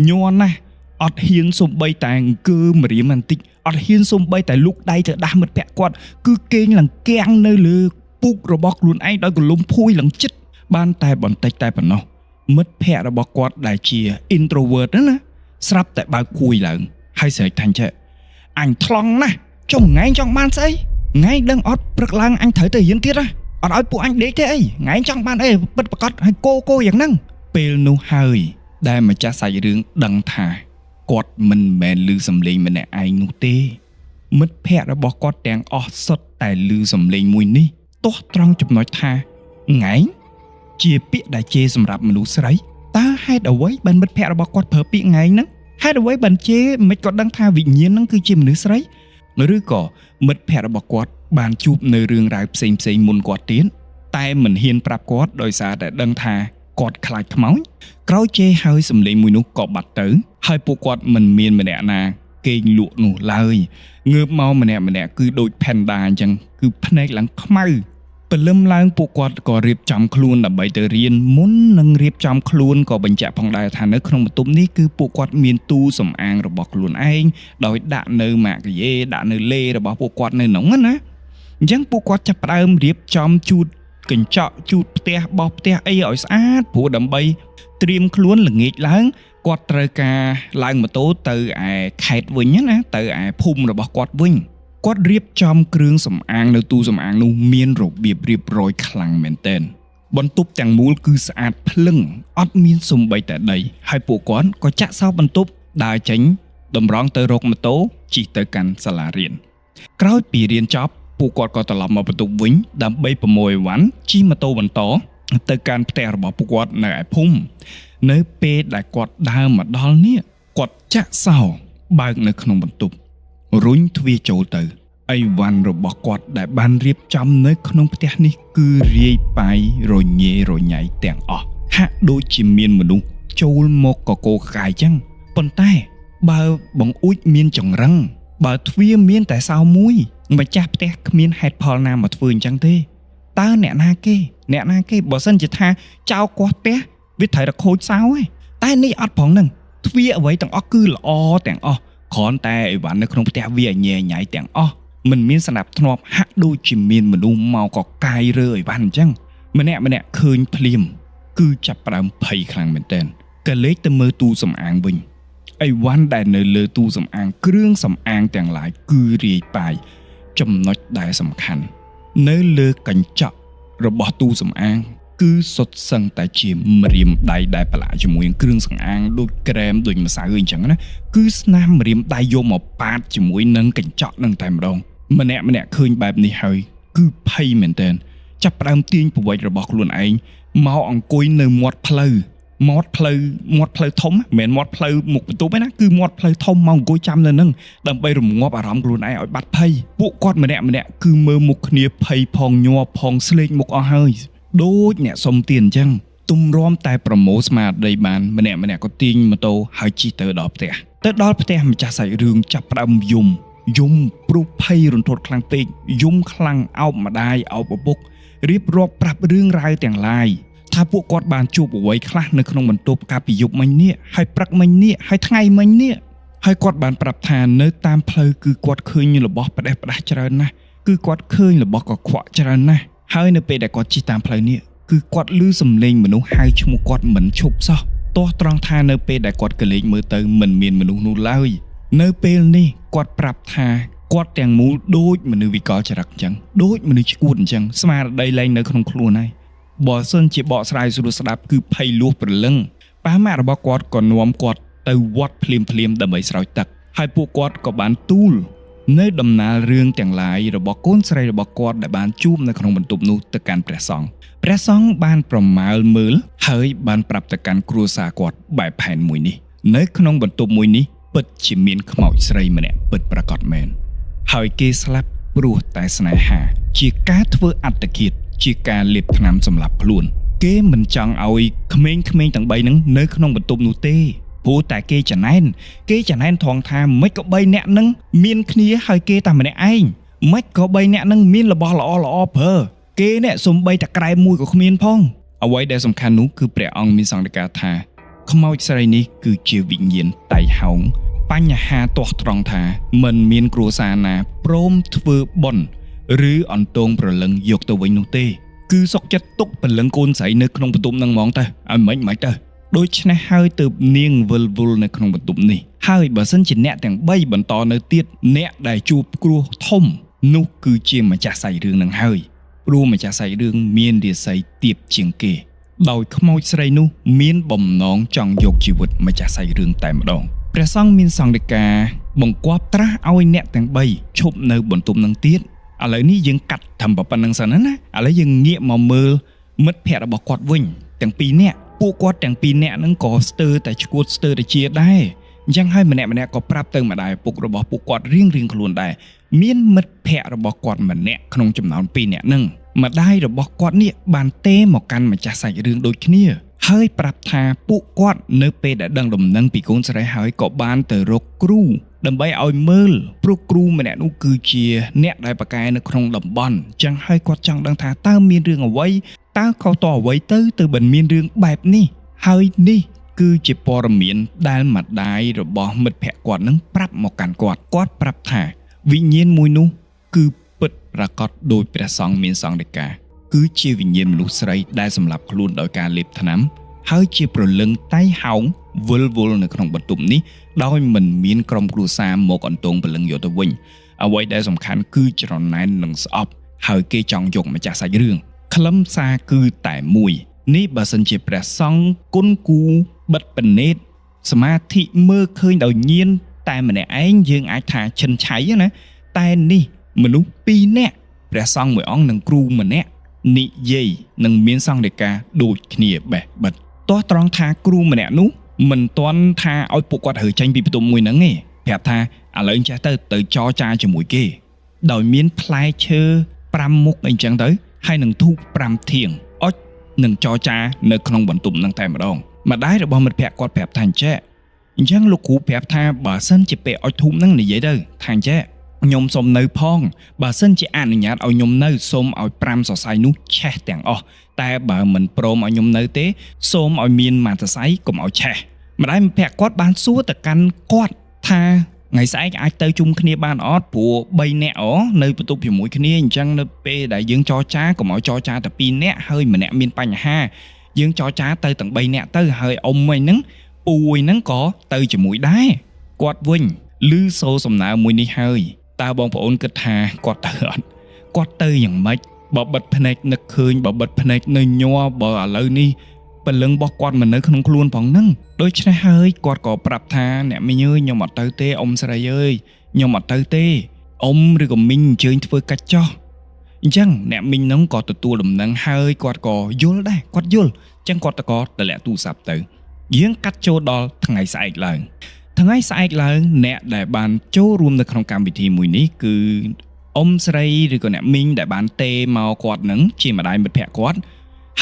Speaker 1: ញ័រណាស់អត់ហ៊ានសំបីតែអង្គើមរៀមបន្តិចអត់ហ៊ានសំបីតែលូកដៃទៅដាស់មិត្តភក្តិគាត់គឺគេងឡើងគាំងនៅលើពុករបស់ខ្លួនឯងដោយកលុំភួយឡើងចិត្តបានតែបន្តិចតែប៉ុណ្ណោះមិត្តភក្តិរបស់គាត់ដែលជា introvert ណាស្រាប់តែបើកគួយឡើងហើយស្រែកថាចេះអញថ្លង់ណាស់ចុះថ្ងៃចង់បានស្អីថ្ងៃដឹងអត់ព្រឹកឡើងអញត្រូវទៅរៀនទៀតណាអត់ឲ្យពួកអញដេកទេអីថ្ងៃចង់បានអីពិតប្រកបឲ្យកោយ៉ាងហ្នឹងពេលនោះហើយដែលម្ចាស់សាច់រឿងដឹងថាគាត់មិនមែនឮសំឡេងម្នាក់ឯងនោះទេមិត្តភក្តិរបស់គាត់ទាំងអស់សុទ្ធតែឮសំឡេងមួយនេះទាស់ត្រង់ចំណុចថាថ្ងៃជាពាក្យដែលជេរសម្រាប់មនុស្សស្រីតើហេតុអ្វីបានមិត្តភក្តិរបស់គាត់ប្រើពាក្យថ្ងៃហ្នឹងហេតុអ្វីបានជេរមិនគាត់ដឹងថាវិញ្ញាណហ្នឹងគឺជាមនុស្សស្រីឬក៏មិត្តភក្តិរបស់គាត់បានជួបនៅរឿងរ៉ាវផ្សេងមុនគាត់ទៀតតែមិនហ៊ានប្រាប់គាត់ដោយសារតែដឹងថាគាត់ខ្លាចខ្មោចក្រោយជេរហើយសំឡេងមួយនោះក៏បាត់ទៅហើយពួកគាត់មិនមានម្នាក់ណាគេងលក់នោះឡើយងើបមកម្នាក់គឺដូច Panda អញ្ចឹងគឺភ្នែកឡើងខ្មៅព្រលឹមឡើងពួកគាត់ក៏រៀបចំខ្លួនដើម្បីទៅរៀនមុននឹងរៀបចំខ្លួនក៏បញ្ជាក់ផងដែរថានៅក្នុងបន្ទប់នេះគឺពួកគាត់មានទូសម្អាងរបស់ខ្លួនឯងដោយដាក់នៅម៉ាកយេដាក់នៅលេរបស់ពួកគាត់នៅក្នុងណាអញ្ចឹងពួកគាត់ចាប់ផ្ដើមរៀបចំជូតកញ្ចក់ជូតផ្ទះបោសផ្ទះអីឲ្យស្អាតព្រោះដើម្បីត្រៀមខ្លួនល្ងាចឡើងគាត់ត្រូវការឡើងម៉ូតូទៅឯខេត្តវិញណាទៅឯភូមិរបស់គាត់វិញគាត់រៀបចំគ្រឿងសម្អាងនៅទូសម្អាងនោះមានរបៀបរៀបរយខ្លាំងមែនទែនបន្ទប់ទាំងមូលគឺស្អាតភ្លឹងអត់មានសូម្បីតែដីហើយពួកគាត់ក៏ចាក់សោបន្ទប់ដើរចេញតម្រង់ទៅរកម៉ូតូជិះទៅកាន់សាលារៀនក្រោយពីរៀនចប់ពួកគាត់ក៏ត្រឡប់មកបន្ទប់វិញដើម្បីប្រមូលអីវ៉ាន់ជិះម៉ូតូបន្តទៅកាន់ផ្ទះរបស់ពួកគាត់នៅឯភូមិនៅពេលដែលគាត់ដើរមកដល់នេះគាត់ចាក់សោបើកនៅក្នុងបន្ទប់រុញទ្វារចូលទៅអីវ៉ាន់របស់គាត់ដែលបានរៀបចំនៅក្នុងផ្ទះនេះគឺរាយប៉ាយរញ៉េរញ៉ៃទាំងអស់ហាក់ដូចជាមានមនុស្សចូលមកកកកាយចឹងប៉ុន្តែបើបង្អួចមានចង្រឹងបើទ្វារមានតែសោមួយម្ចាស់ផ្ទះគ្មានហេតុផលណាមកធ្វើអញ្ចឹងទេតើអ្នកណាគេបើសិនជាថាចៅកោះផ្ទះវាត្រូវតែខូចសោឯងតែនេះអត់ផងហ្នឹងទ្វារអ្វីទាំងអស់គឺល្អទាំងអស់គ្រាន់តែអីវ៉ាន់នៅក្នុងផ្ទះវាញ៉ែញ៉ៃទាំងអស់មិនមានស្នាប់ធ្នាប់ហាក់ដូចជាមានមនុស្សមកកកាយរើអីវ៉ាន់អញ្ចឹងម្នាក់ឃើញភ្លាមគឺចាប់ផ្ដើមភ័យខ្លាំងមែនទែនក៏លេចទៅមើលទូសម្អាងវិញអីវ៉ាន់ដែលនៅលើទូសម្អាងគ្រឿងសម្អាងទាំងឡាយគឺរាយប៉ាយចំណុចដែលសំខាន់នៅលើកញ្ចក់របស់ទូសម្អាងគឺសុទ្ធសឹងតែជាម្រាមដៃដែលប្រឡាក់ជាមួយគ្រឿងសម្អាងដូចក្រែមដូចម្សៅអីចឹងណាគឺស្នាមម្រាមដៃយកមកប៉ាតជាមួយនឹងកញ្ចក់នឹងតែម្ដងម្នាក់ឃើញបែបនេះហើយគឺភ័យមែនទែនចាប់ផ្ដើមទាញប្រវត្តិរបស់ខ្លួនឯងមកអង្គុយនៅមាត់ផ្លូវធំមិនមែនមាត់ផ្លូវមុខបន្ទប់ទេណាគឺមាត់ផ្លូវធំមកអង្គុយចាំនៅនឹងដើម្បីរងាប់អារម្មណ៍ខ្លួនឯងឲ្យបាត់ភ័យពួកគាត់ម្នាក់គឺមើលមុខគ្នាភ័យផងញ័រផងស្លេកមុខអស់ហើយដូចអ្នកសុំទានអញ្ចឹងទុំរាំតែប្រមូលស្មារតីបានម្នាក់ក៏ទាញម៉ូតូហើយជិះទៅដល់ផ្ទះម្ចាស់សាច់រឿងចាប់ផ្ដើមយំព្រោះភ័យរន្ធត់ខ្លាំងពេកយំខ្លាំងអោបម្ដាយអោបឪពុករៀបរាប់ប្រាប់រឿងរ៉ាវទាំងឡាយថាពួកគាត់បានជួបអ្វីខ្លះនៅក្នុងបន្ទប់កាលពីយប់មិញនេះហើយព្រឹកមិញនេះហើយថ្ងៃមិញនេះហើយគាត់បានប្រាប់ថានៅតាមផ្លូវគឺគាត់ឃើញរបស់ផ្ដេសផ្ដាស់ច្រើនណាស់គឺគាត់ឃើញរបស់កខ្វក់ច្រើនណាស់ហើយនៅពេលដែលគាត់ជិះតាមផ្លូវនេះគឺគាត់ឮសំឡេងមនុស្សហៅឈ្មោះគាត់មិនឈប់សោះទាស់ត្រង់ថានៅពេលដែលគាត់កលេចមើលទៅមិនមានមនុស្សនោះឡើយនៅពេលនេះគាត់ប្រាប់ថា គាត់ទាំងមូលដូចមនុស្សវិកលចរិតអញ្ចឹងដូចមនុស្សឈួតអញ្ចឹងស្មារតីលែងនៅក្នុងខ្លួនហើយបើសិនជាបកស្រាយស្រួលស្ដាប់គឺភ័យលួសព្រលឹងប៉ាម៉ាក់របស់គាត់ក៏នាំគាត់ទៅវត្តភ្លាមដើម្បីស្រោចទឹកហើយពួកគាត់ក៏បានទូលនៅដំណើររឿងទាំងឡាយរបស់កូនស្រីរបស់គាត់ដែលបានជួបនៅក្នុងបន្ទប់នោះទៅកាន់ព្រះសង្ឃបានប្រមាលមើលហើយបានប្រាប់ទៅកាន់គ្រួសារគាត់បែបផែនមួយនេះនៅក្នុងបន្ទប់មួយនេះពិតជាមានខ្មោចស្រីម្នាក់ពិតប្រាកដមែនហើយគេស្លាប់ព្រោះតែស្នេហាជាការធ្វើអត្តឃាតជាការលេបថ្នាំសម្លាប់ខ្លួនគេមិនចង់ឲ្យក្មេងៗទាំង3ហ្នឹងនៅក្នុងបន្ទប់នោះទេព្រោះតែគេចំណែនថងថាមិនក៏3នាក់ហ្នឹងមានគ្នាហើយគេតែម្នាក់ឯងមិនក៏3នាក់ហ្នឹងមានរបស់ល្អប្រើគេនេះសំបីតែក្រែមមួយក៏គ្មានផងអ្វីដែលសំខាន់នោះគឺព្រះអង្គមានសង្កេតការថាខ្មោចស្រីនេះគឺជាវិញ្ញាណតៃហោងបញ្ហាទាស់ត្រង់ថាមិនមានគ្រួសារណាព្រមធ្វើបុណ្យឬអន្ទងប្រលឹងយកទៅវិញនោះទេគឺសុកចិត្តទុកប្រលឹងកូនស្រីនៅក្នុងបន្ទប់នឹងហ្មងទៅឲ្យមិនទៅដូច្នេះហើយទើបនាងវិលវល់នៅក្នុងបន្ទប់នេះហើយបើសិនជាអ្នកទាំង3បន្តនៅទៀតអ្នកដែលជួបគ្រោះធំនោះគឺជាម្ចាស់សាច់រឿងនឹងហើយព្រោះម្ចាស់សាច់រឿងមានរាសីទាបជាងគេដោយខ្មោចស្រីនោះមានបំណងចង់យកជីវិតម្ចាស់សាច់រឿងតែម្ដងព្រះសង្ឃមានសង្ឃដីកាបង្គាប់ត្រាស់ឲ្យអ្នកទាំង3ឈប់នៅបន្ទប់នឹងទៀតឥឡូវនេះយើងកាត់ត្រឹមប៉ុណ្្នឹងសិនណាឥឡូវយើងងាកមកមើលមិត្តភ័ក្តិរបស់គាត់វិញទាំង2នាក់ពួកគាត់ទាំង2នាក់ហ្នឹងក៏ស្ទើរតែឈួតស្ទើរតែជាដែរអញ្ចឹងហើយម្នាក់ក៏ប្រាប់ទៅម្ដាយឪពុករបស់ពួកគាត់រៀងខ្លួនដែរមានមិត្តភ័ក្តិរបស់គាត់ម្នាក់ក្នុងចំណោម2នាក់ហ្នឹងម្ដាយរបស់គាត់នេះបានទេមកកាន់ម្ចាស់សាច់រឿងដូចគ្នាហើយប្រាប់ថាពួកគាត់នៅពេលដែលដឹងដំណឹងពីកូនស្រីហើយក៏បានទៅរកគ្រូដើម្បីឲ្យមើលព្រោះគ្រូម្នាក់នោះគឺជាអ្នកដែលប៉ាកែនៅក្នុងតំបន់អញ្ចឹងហើយគាត់ចង់ដឹងថាតើមានរឿងអ្វីតើខុសតអ្វីទៅមិនមានរឿងបែបនេះហើយនេះគឺជាព័ត៌មានដែលម្ដាយរបស់មិត្តភ័ក្តិគាត់នឹងប្រាប់មកកាន់គាត់ប្រាប់ថាវិញ្ញាណមួយនោះគឺពិតប្រាកដដោយព្រះសង្ឃមានសង្ឃដីកាគឺជាវិញ្ញាណមនុស្សស្រីដែលសម្លាប់ខ្លួនដោយការលេបថ្នាំហើយជាប្រលឹងតៃហោងវិលវល់នៅក្នុងបន្ទប់នេះដោយមិនមានក្រុមគ្រួសារមកអន្ទងប្រលឹងយកទៅវិញអ្វីដែលសំខាន់គឺច្រណែននឹងស្អប់ហើយគេចង់យកម្ចាស់សាច់រឿងខ្លឹមសារគឺតែមួយនេះបើសិនជាព្រះសង្ឃគុណគូបិទបនេតសមាធិមើលឃើញដោយញៀនតែម្នាក់ឯងយើងអាចថាឈិនឆៃណាតែនេះមនុស្ស2នាក់ព្រះសង្ឃមួយអង្គនិងគ្រូម្នាក់និយាយនឹងមានសង្ឃដីកាដូចគ្នាបេះបិទតោះត្រង់ថាគ្រូម្នាក់នោះមិនទាន់ថាឲ្យពួកគាត់រើចេញពីបន្ទប់មួយហ្នឹងទេប្រាប់ថាឥឡូវចេះទៅចរចាជាមួយគេដោយមានផ្លែឈើ5មុខអីចឹងទៅហើយនឹងធូប5ធាងអុចនឹងចរចានៅក្នុងបន្ទប់ហ្នឹងតែម្ដងម្ដាយរបស់មិត្តភក្តិគាត់ប្រាប់ថាអញ្ចឹងលោកគ្រូប្រាប់ថាបើសិនជាពេលអុចធូបហ្នឹងនិយាយទៅថាអញ្ចឹងខ្ញុំសូមនៅផងបើសិនជាអនុញ្ញាតឲ្យខ្ញុំនៅសូមឲ្យ5សរសៃនោះឆេះទាំងអស់តែបើមិនព្រមឲ្យខ្ញុំនៅទេសូមឲ្យមានមួយសរសៃកុំឲ្យឆេះម្ដាយមិត្តភក្តិគាត់បានសួរទៅកាន់គាត់ថាថ្ងៃស្អែកអាចទៅជុំគ្នាបានអត់ព្រោះ3នាក់នៅបន្ទប់ជាមួយគ្នាអញ្ចឹងនៅពេលដែលយើងចរចាកុំឲ្យចរចាតែ2នាក់ហើយម្នាក់មានបញ្ហាយើងចរចាទៅទាំង3នាក់ទៅហើយអ៊ំវិញហ្នឹងពូហ្នឹងក៏ទៅជាមួយដែរគាត់វិញឮសូរសំណើមួយនេះហើយតើបងប្អូនគិតថាគាត់ទៅអត់គាត់ទៅយ៉ាងម៉េចបើបិទភ្នែកនឹកឃើញបើបិទភ្នែកនៅញ័របើឥឡូវនេះពលឹងរបស់គាត់មិននៅក្នុងខ្លួនផងហ្នឹងដូច្នេះហើយគាត់ក៏ប្រាប់ថាអ្នកមីងអើយខ្ញុំអត់ទៅទេអ៊ំស្រីអើយខ្ញុំអត់ទៅទេអ៊ំឬក៏មីងអញ្ជើញធ្វើកាច់ចោះអញ្ចឹងអ្នកមីងហ្នឹងក៏ទទួលដំណឹងហើយគាត់ក៏យល់ដែរគាត់យល់អញ្ចឹងគាត់ក៏តម្លាក់ទូរស័ព្ទទៅយើងកាត់ចូលដល់ថ្ងៃស្អែកឡើងអ្នកដែលបានចូលរួមនៅក្នុងកម្មវិធីមួយនេះគឺអ៊ំស្រីឬក៏អ្នកមីងដែលបានទេមកគាត់នឹងជាម្ដាយមិត្តភក្តិគាត់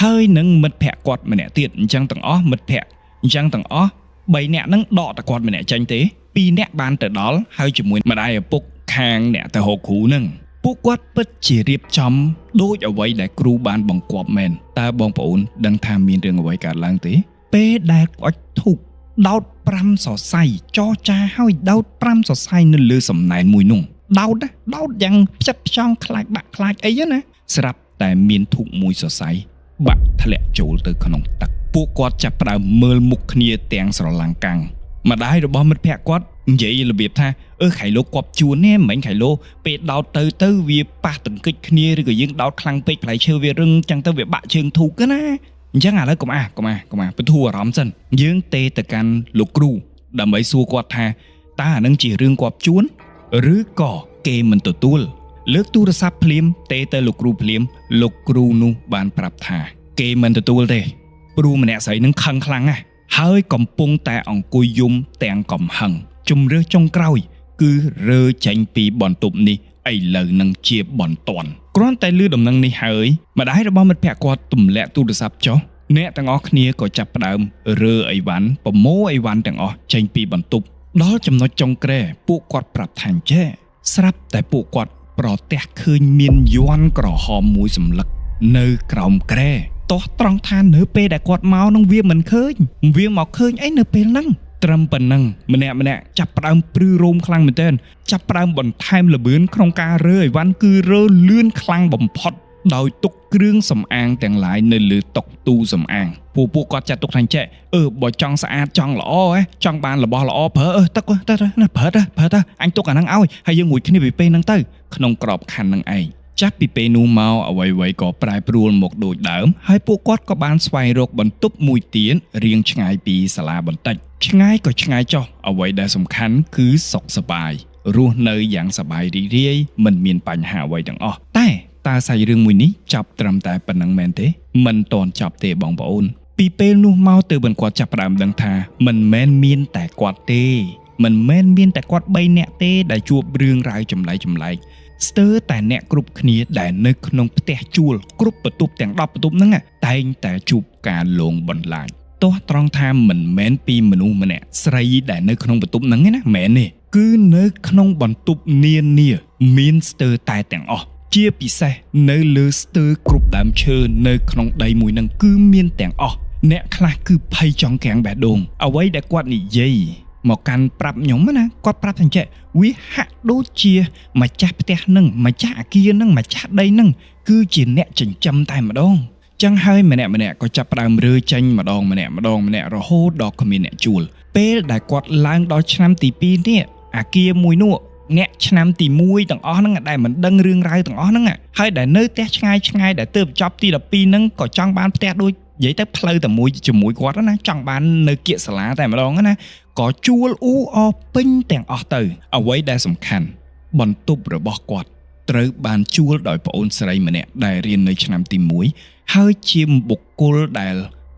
Speaker 1: ហើយនឹងមិត្តភក្តិគាត់ម្នាក់ទៀតអញ្ចឹងទាំងអស់មិត្តភក្តិអញ្ចឹងទាំងអស់3នាក់ហ្នឹងដកតែគាត់ម្នាក់ចេញទេ2នាក់បានទៅដល់ហើយជាមួយម្ដាយឪពុកខាងអ្នកទៅរកគ្រូហ្នឹងពួកគាត់ពិតជារៀបចំដូចអ្វីដែលគ្រូបានបង្គាប់មែនតើបងប្អូនដឹងថាមានរឿងអ្វីកើតឡើងទេពេលដែលអុចធូបដោត5សរសៃចរចាហើយដោត5សរសៃនៅលើសំណែនមួយនោះដោតយ៉ាងផ្ចិតផ្ចង់ខ្លាចបាក់ខ្លាចអីណាស្រាប់តែមានធូបមួយសរសៃបាក់ធ្លាក់ចូលទៅក្នុងទឹកពួកគាត់ចាប់ផ្ដើមមើលមុខគ្នាទាំងស្រឡាំងកាំង ម្ដាយរបស់មិត្តភក្តិគាត់និយាយរបៀបថាខៃឡូគាត់ជួននេះមិនខៃឡូពេលដោតទៅវាប៉ះទង្គិចគ្នាឬក៏យើងដោតខ្លាំងពេកផ្លែឈើវារឹងចឹងទៅវាបាក់ជើងធូកណាអញ្ចឹងឥឡូវកុំបន្ធូរអារម្មណ៍សិនយើងទេទៅកាន់លោកគ្រូដើម្បីសួរគាត់ថាតើអានឹងជារឿងគាត់ជួនឬក៏គេមិនទទួលលើកទូរស័ព្ទភ្លាមទេទៅលោកគ្រូភ្លាមលោកគ្រូនោះបានប្រាប់ថាគេមិនទទួលទេព្រោះម្នាក់ស្រីនឹងខឹងខ្លាំងណាស់ហើយកំពុងតែអង្គុយយំទាំងកំហឹងជំរឿសចុងក្រោយគឺរើចេញពីបន្ទប់នេះឥឡូវនឹងជាបន្ទាន់គ្រាន់តែឮដំណឹងនេះហើយម្ដាយរបស់មិត្តភក្តិគាត់ទម្លាក់ទូរស័ព្ទចុះអ្នកទាំងអស់គ្នាក៏ចាប់ផ្ដើមរើអីវ៉ាន់ប្រមូលអីវ៉ាន់ទាំងអស់ចេញពីបន្ទប់ដល់ចំណុចចុងក្រែពួកគាត់ប្រាប់ថាអញ្ចេះស្រាប់តែពួកគាត់ប្រទះឃើញមានយ័ន្តក្រហមមួយសម្លឹកនៅក្រោមក្រែតោះត្រង់ថានៅពេលដែលគាត់មកនឹងវាមិនឃើញវាមកឃើញអីនៅពេលហ្នឹងត្រឹមប៉ុណ្ណឹងម្នាក់ចាប់ផ្ដើមព្រឺរោមខ្លាំងមែនទែនចាប់ផ្ដើមបន្ថែមល្បឿនក្នុងការរើអីវ៉ាន់គឺរើលឿនខ្លាំងបំផុតដោយទុកគ្រឿងសម្អាងទាំងឡាយនៅលើតុទូសម្អាងពួកគាត់ចាត់ទុកថាចេះបើចង់ស្អាតចង់ល្អចង់បានរបស់ល្អប្រើទឹកទៅណាប្រើទៅអញទុកអាហ្នឹងឲ្យហើយយើងមួយគ្នាពីពេលហ្នឹងទៅក្នុងក្របខ័ណ្ឌហ្នឹងឯងចាប់ពីពេលនោះមកអ្វីក៏ប្រែប្រួលមកដូចដើមហើយពួកគាត់ក៏បានស្វែងរកបន្ទប់មួយទៀតរៀងឆ្ងាយពីសាលាបន្តិចឆ្ងាយក៏ឆ្ងាយចុះអ្វីដែលសំខាន់គឺសុខសប្បាយរស់នៅយ៉ាងសប្បាយរីករាយមិនមានបញ្ហាអ្វីទាំងអស់តែតើសាច់រឿងមួយនេះចប់ត្រឹមតែប៉ុណ្្នឹងមែនទេមិនទាន់ចប់ទេបងប្អូនពីពេលនោះមកទើបគាត់ចាប់ផ្ដើមដឹងថាមិនមែនមានតែគាត់ទេមិនមែនមានតែគាត់3នាក់ទេដែលជួបរឿងរ៉ាវចម្លែកស្ទើរតែអ្នកគ្រប់គ្នាដែលនៅក្នុងផ្ទះជួលគ្រប់បន្ទប់ទាំង10បន្ទប់ហ្នឹងតែងតែជួបការលងបន្លាចទោះត្រង់ថាមិនមែនពីមនុស្សម្នាក់ស្រីដែលនៅក្នុងបន្ទប់ហ្នឹងណាមែនទេគឺនៅក្នុងបន្ទប់នានាមានស្ទើរតែទាំងអស់ជាពិសេសនៅលើស្ទើរគ្រប់ដើមឈើនៅក្នុងដីមួយហ្នឹងគឺមានទាំងអស់អ្នកខ្លះគឺភ័យចង់កាំងបេះដូងអ្វីដែលគាត់និយាយមកកាន់ប្រាប់ខ្ញុំណាគាត់ប្រាប់ថាចេះវាហាក់ដូចជាម្ចាស់ផ្ទះហ្នឹងម្ចាស់អាគារហ្នឹងម្ចាស់ដីហ្នឹងគឺជាអ្នកចិញ្ចឹមតែម្ដងចឹងហើយម្នាក់ក៏ចាប់ផ្ដើមរើចេញម្ដងម្នាក់រហូតដល់គ្មានអ្នកជួលពេលដែលគាត់ឡើងដល់ឆ្នាំទី2នេះអាគារមួយនោះអ្នកឆ្នាំទី1ទាំងអស់ហ្នឹងដែលមិនដឹងរឿងរ៉ាវទាំងអស់ហ្នឹងហើយដែលនៅផ្ទះឆ្ងាយដែលទើបចប់ទី12ហ្នឹងក៏ចង់បានផ្ទះដូចនិយាយទៅផ្លូវតែមួយជាមួយគាត់ណាចង់បាននៅគៀកសាលាតែម្ដងណាក៏ជួលអ៊ូអពេញទាំងអស់ទៅអ្វីដែលសំខាន់បន្ទប់របស់គាត់ត្រូវបានជួលដោយប្អូនស្រីម្នាក់ដែលរៀននៅឆ្នាំទី1ហើយជាបុគ្គលដែល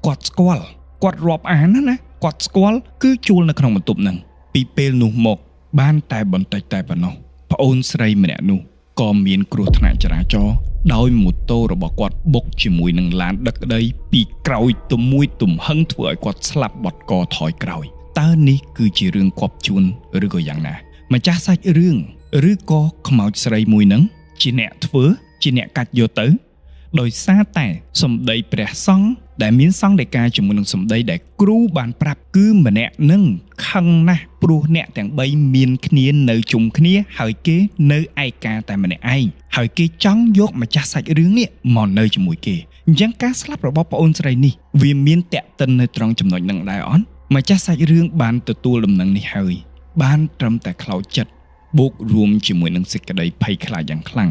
Speaker 1: គាត់ស្គាល់គាត់រាប់អានណាគាត់ស្គាល់គឺជួលនៅក្នុងបន្ទប់ហ្នឹងពីពេលនោះមកបានតែបន្តិចតែប៉ុណ្ណោះប្អូនស្រីម្នាក់នោះក៏មានគ្រោះថ្នាក់ចរាចរណ៍ដោយម៉ូតូរបស់គាត់បុកជាមួយនឹងឡានដឹកដីពីក្រោយទៅមួយទំហឹងធ្វើឲ្យគាត់ស្លាប់បត់កថយក្រោយតើនេះគឺជារឿងគប់ជួនឬក៏យ៉ាងណាម្ចាស់សាច់រឿងឬក៏ខ្មោចស្រីមួយនឹងជាអ្នកធ្វើជាអ្នកកាច់យកទៅដោយសារតែសម្ដីព្រះសង្ឃដែលមានសង្ឃដីកាជាមួយនឹងសម្ដីដែលគ្រូបានប្រាប់គឺម្នាក់នឹងខឹងណាស់ព្រោះអ្នកទាំង3មានគ្នានៅជុំគ្នាហើយគេនៅឯកាតែម្នាក់ឯងហើយគេចង់យកម្ចាស់សាច់រឿងនេះមកនៅជាមួយគេអញ្ចឹងការស្លាប់របស់ប្អូនស្រីនេះវាមានតាក់ទិននៅត្រង់ចំណុចហ្នឹងដែរអត់ម្ចាស់សាច់រឿងបានទទួលដំណឹងនេះហើយបានត្រឹមតែខ្លោចចិត្តបូករួមជាមួយនឹងសេចក្តីភ័យខ្លាចយ៉ាងខ្លាំង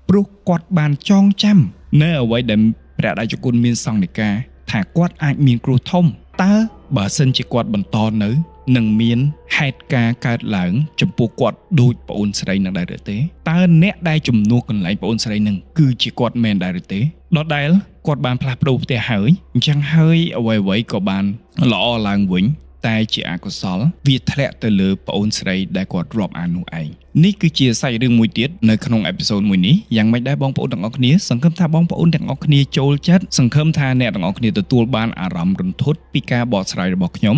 Speaker 1: ព្រោះគាត់បានចងចាំនៅអ្វីដែលព្រះតេជគុណមានសង្ឃដីកាថាគាត់អាចមានគ្រោះធំតើបើសិនជាគាត់បន្តនៅនឹងមានហេតុការណ៍កើតឡើងចំពោះគាត់ដូចប្អូនស្រីនឹងដែរឬទេតើអ្នកដែលជំនួសកន្លែងប្អូនស្រីនឹងគឺជាគាត់មែនដែរឬទេដដែលគាត់បានផ្លាស់ប្ដូរផ្ទះហើយអញ្ចឹងហើយអ្វីក៏បានល្អឡើងវិញតែជាអកុសលវាធ្លាក់ទៅលើប្អូនស្រីដែលគាត់រាប់អាននោះឯងនេះគឺជាសាច់រឿងមួយទៀតនៅក្នុងអេពីសូតមួយនេះយ៉ាងម៉េចដែរបងប្អូនទាំងអស់គ្នាសង្ឃឹមថាបងប្អូនទាំងអស់គ្នាចូលចិត្តសង្ឃឹមថាអ្នកទាំងអស់គ្នាទទួលបានអារម្មណ៍រន្ធត់ពីការបកស្រាយរបស់ខ្ញុំ